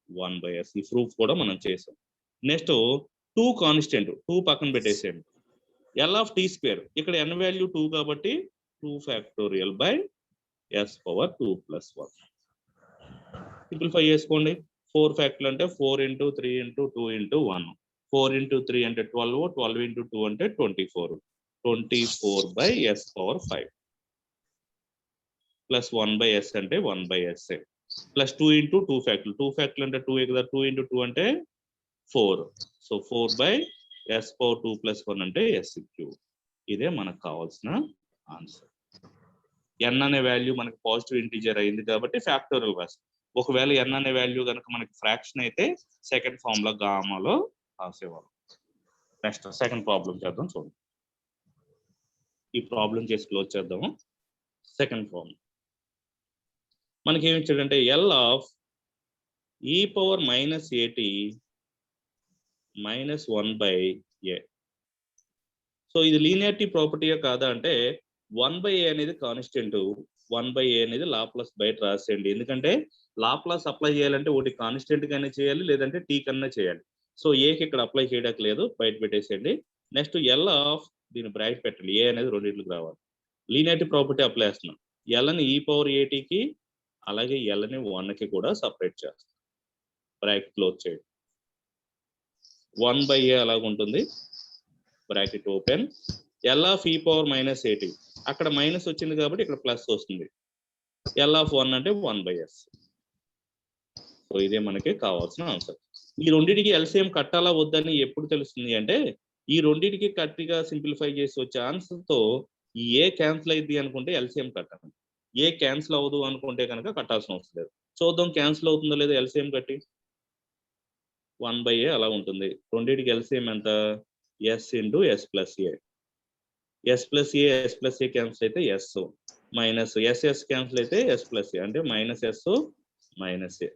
1/s. ఈ ప్రూఫ్ కూడా మనం చేసాం. నెక్స్ట్ 2 కాన్స్టెంట్, 2 పక్కన పెట్టేసేయండి. LT² ఇక్కడ n వాల్యూ 2 కాబట్టి 2⁴S⁴2+1. సింప్లిఫై చేసుకోండి. 4 ఫ్యాక్టర్లు అంటే 4 × 3 × 2 × 1. 4 × 3 అంటే 12, 12 × 2 అంటే 24. 24/S⁴5 ప్లస్ 1/s అంటే 1/s ప్లస్ 2 × 2 ఫ్యాక్టర్లు. 2 ఫ్యాక్టర్లు అంటే 2 కదా, 2 × 2 అంటే 4. సో 4/S⁴2+1 అంటే S3. ఇదే మనకు కావాల్సిన ఆన్సర్. n అనే వాల్యూ మనకి పాజిటివ్ ఇంటీజర్ అయింది కాబట్టి ఫ్యాక్టోరియల్ రాస్తాం. ఒకవేళ n అనే వాల్యూ కనుక మనకి ఫ్రాక్షన్ అయితే సెకండ్ ఫార్ములా గామాలో రాసేవాళ్ళం. నెక్స్ట్ సెకండ్ ప్రాబ్లం చేద్దాం చూడండి. ఈ ప్రాబ్లం చేసి క్లోజ్ చేద్దాము. సెకండ్ ఫార్ములా మనకి ఏమి ఇచ్చాడంటే L(e⁻⁻at−1/a). సో ఇది లీనియారిటీ ప్రాపర్టీయా కాదా అంటే 1/a అనేది కాన్స్టెంట్, 1/a అనేది లాప్లాస్ బయట రాసేయండి. ఎందుకంటే లాప్లాస్ అప్లై చేయాలంటే ఒకటి కాన్స్టెంట్ గానే చేయాలి, లేదంటే టీ కన్నా చేయాలి. సో ఏకి ఇక్కడ అప్లై చేయడానికి లేదు, బయట పెట్టేసేయండి. నెక్స్ట్ దీని బ్రాకెట్ పెట్టండి. ఏ అనేది రెండింటికి రావాలి. లీనియారిటీ ప్రాపర్టీ అప్లై చేస్తున్నాం. Lని e⁻at కి అలాగే Lని 1కి కూడా సపరేట్ చేస్తాం. బ్రాకెట్ క్లోజ్ చేయండి. 1/a అలాగ ఉంటుంది, బ్రాకెట్ ఓపెన్. L(e⁻⁻at) అక్కడ మైనస్ వచ్చింది కాబట్టి ఇక్కడ ప్లస్ వస్తుంది. L(1) అంటే 1/s. సో ఇదే మనకి కావాల్సిన ఆన్సర్. ఈ రెండింటికి ఎల్సిఎం కట్టాలా వద్దని ఎప్పుడు తెలుస్తుంది అంటే ఈ రెండింటికి కట్టిగా సింప్లిఫై చేసి వచ్చే ఆన్సర్ తో ఈ ఏ క్యాన్సిల్ అయింది అనుకుంటే ఎల్సిఎం కట్టాలి. ఏ క్యాన్సిల్ అవ్వదు అనుకుంటే కనుక కట్టాల్సిన అవసరం లేదు. చూద్దాం క్యాన్సిల్ అవుతుందో లేదో ఎల్సిఎం కట్టి. 1/a అలా ఉంటుంది. రెండింటికి ఎల్సిఎం ఎంత? s ఇంటూ ఎస్ ప్లస్ ఏ. ఎస్ ప్లస్ ఏ క్యాన్సిల్ అయితే ఎస్ మైనస్ ఎస్ క్యాన్సిల్ అయితే ఎస్ ప్లస్ ఏ అంటే మైనస్ ఎస్ మైనస్ ఏ.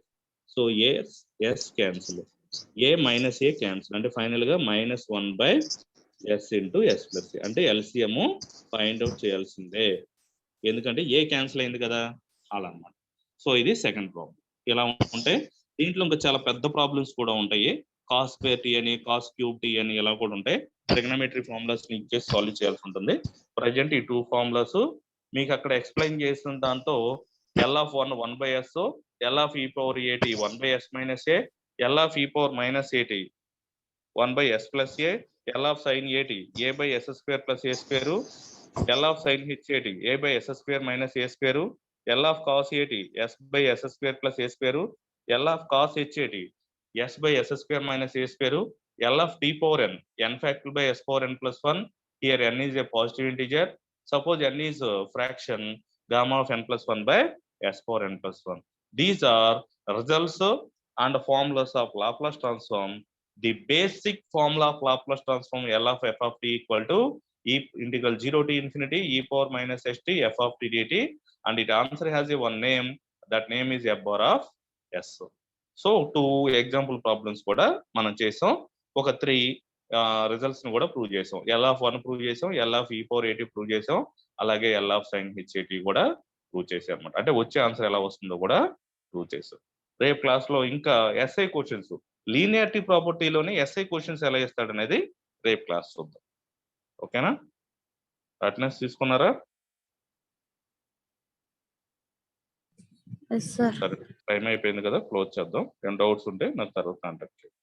సో ఎస్ క్యాన్సిల్, ఏ మైనస్ ఏ క్యాన్సిల్ అంటే ఫైనల్ గా -1/s ఇంటూ ఎస్ ప్లస్ ఏ అంటే ఎల్సిఎం ఫైండ్ అవుట్ చేయాల్సిందే, ఎందుకంటే ఏ క్యాన్సిల్ అయింది కదా అలా అన్నమాట. సో ఇది సెకండ్ ప్రాబ్లం. ఇలా ఉంటే దీంట్లో ఇంకా చాలా పెద్ద ప్రాబ్లమ్స్ కూడా ఉంటాయి. కాస్ స్క్వేర్ టీ అని, కాస్ క్యూబ్ టీ అని ఇలా కూడా ఉంటాయి. ట్రిగ్నోమెట్రీ ఫార్ములాస్ యూజ్ చేసి సాల్వ్ చేయాల్సి ఉంటుంది. ప్రజెంట్ ఈ 2 ఫార్ములాస్ మీకు అక్కడ ఎక్స్ప్లెయిన్ చేసిన దాంతో L of 1/s, L of e power a t 1/s minus a, L of e power minus a t 1/s plus a, L of sine a t a/s square plus a square, L of sine h a t a/s square minus a square, L of cos a t s/s square plus a square, L of cos h a t s/s square minus a square, L of t power n factorial by s power n plus 1. Here n is a positive integer. Suppose n is a fraction, gamma of n plus 1 by s power n plus 1. These are results and formulas of Laplace transform. The basic formula of Laplace transform L of f of t equal to e integral 0 to infinity e power minus st f of t dt, and its answer has a one name. That name is f bar of s. So 2 example problems కూడా మనం చేసాం. ఒక 3 results ని కూడా prove చేసాం. L of 1 prove చేసాం, L of e power ఏటీ prove చేసాం, అలాగే ఎల్ ఆఫ్ సైన్ హెచ్ ఏటీ కూడా ప్రూవ్ చేసాం అనమాట. అంటే వచ్చే ఆన్సర్ ఎలా వస్తుందో కూడా ప్రూవ్ చేసాం. రేపు క్లాస్ లో ఇంకా ఎస్ఐ క్వశ్చన్స్, లీనియారిటీ ప్రాపర్టీలోని ఎస్ఐ క్వశ్చన్స్ ఎలా ఇస్తాడు అనేది రేపు క్లాస్ చూద్దాం. ఓకేనా? అటెండెన్స్ తీసుకున్నారా? Yes sir. సరే, టైం అయిపోయింది కదా, క్లోజ్ చేద్దాం. ఏమైనా డౌట్స్ ఉంటే నాకు తర్వాత కాంటాక్ట్ చేయండి.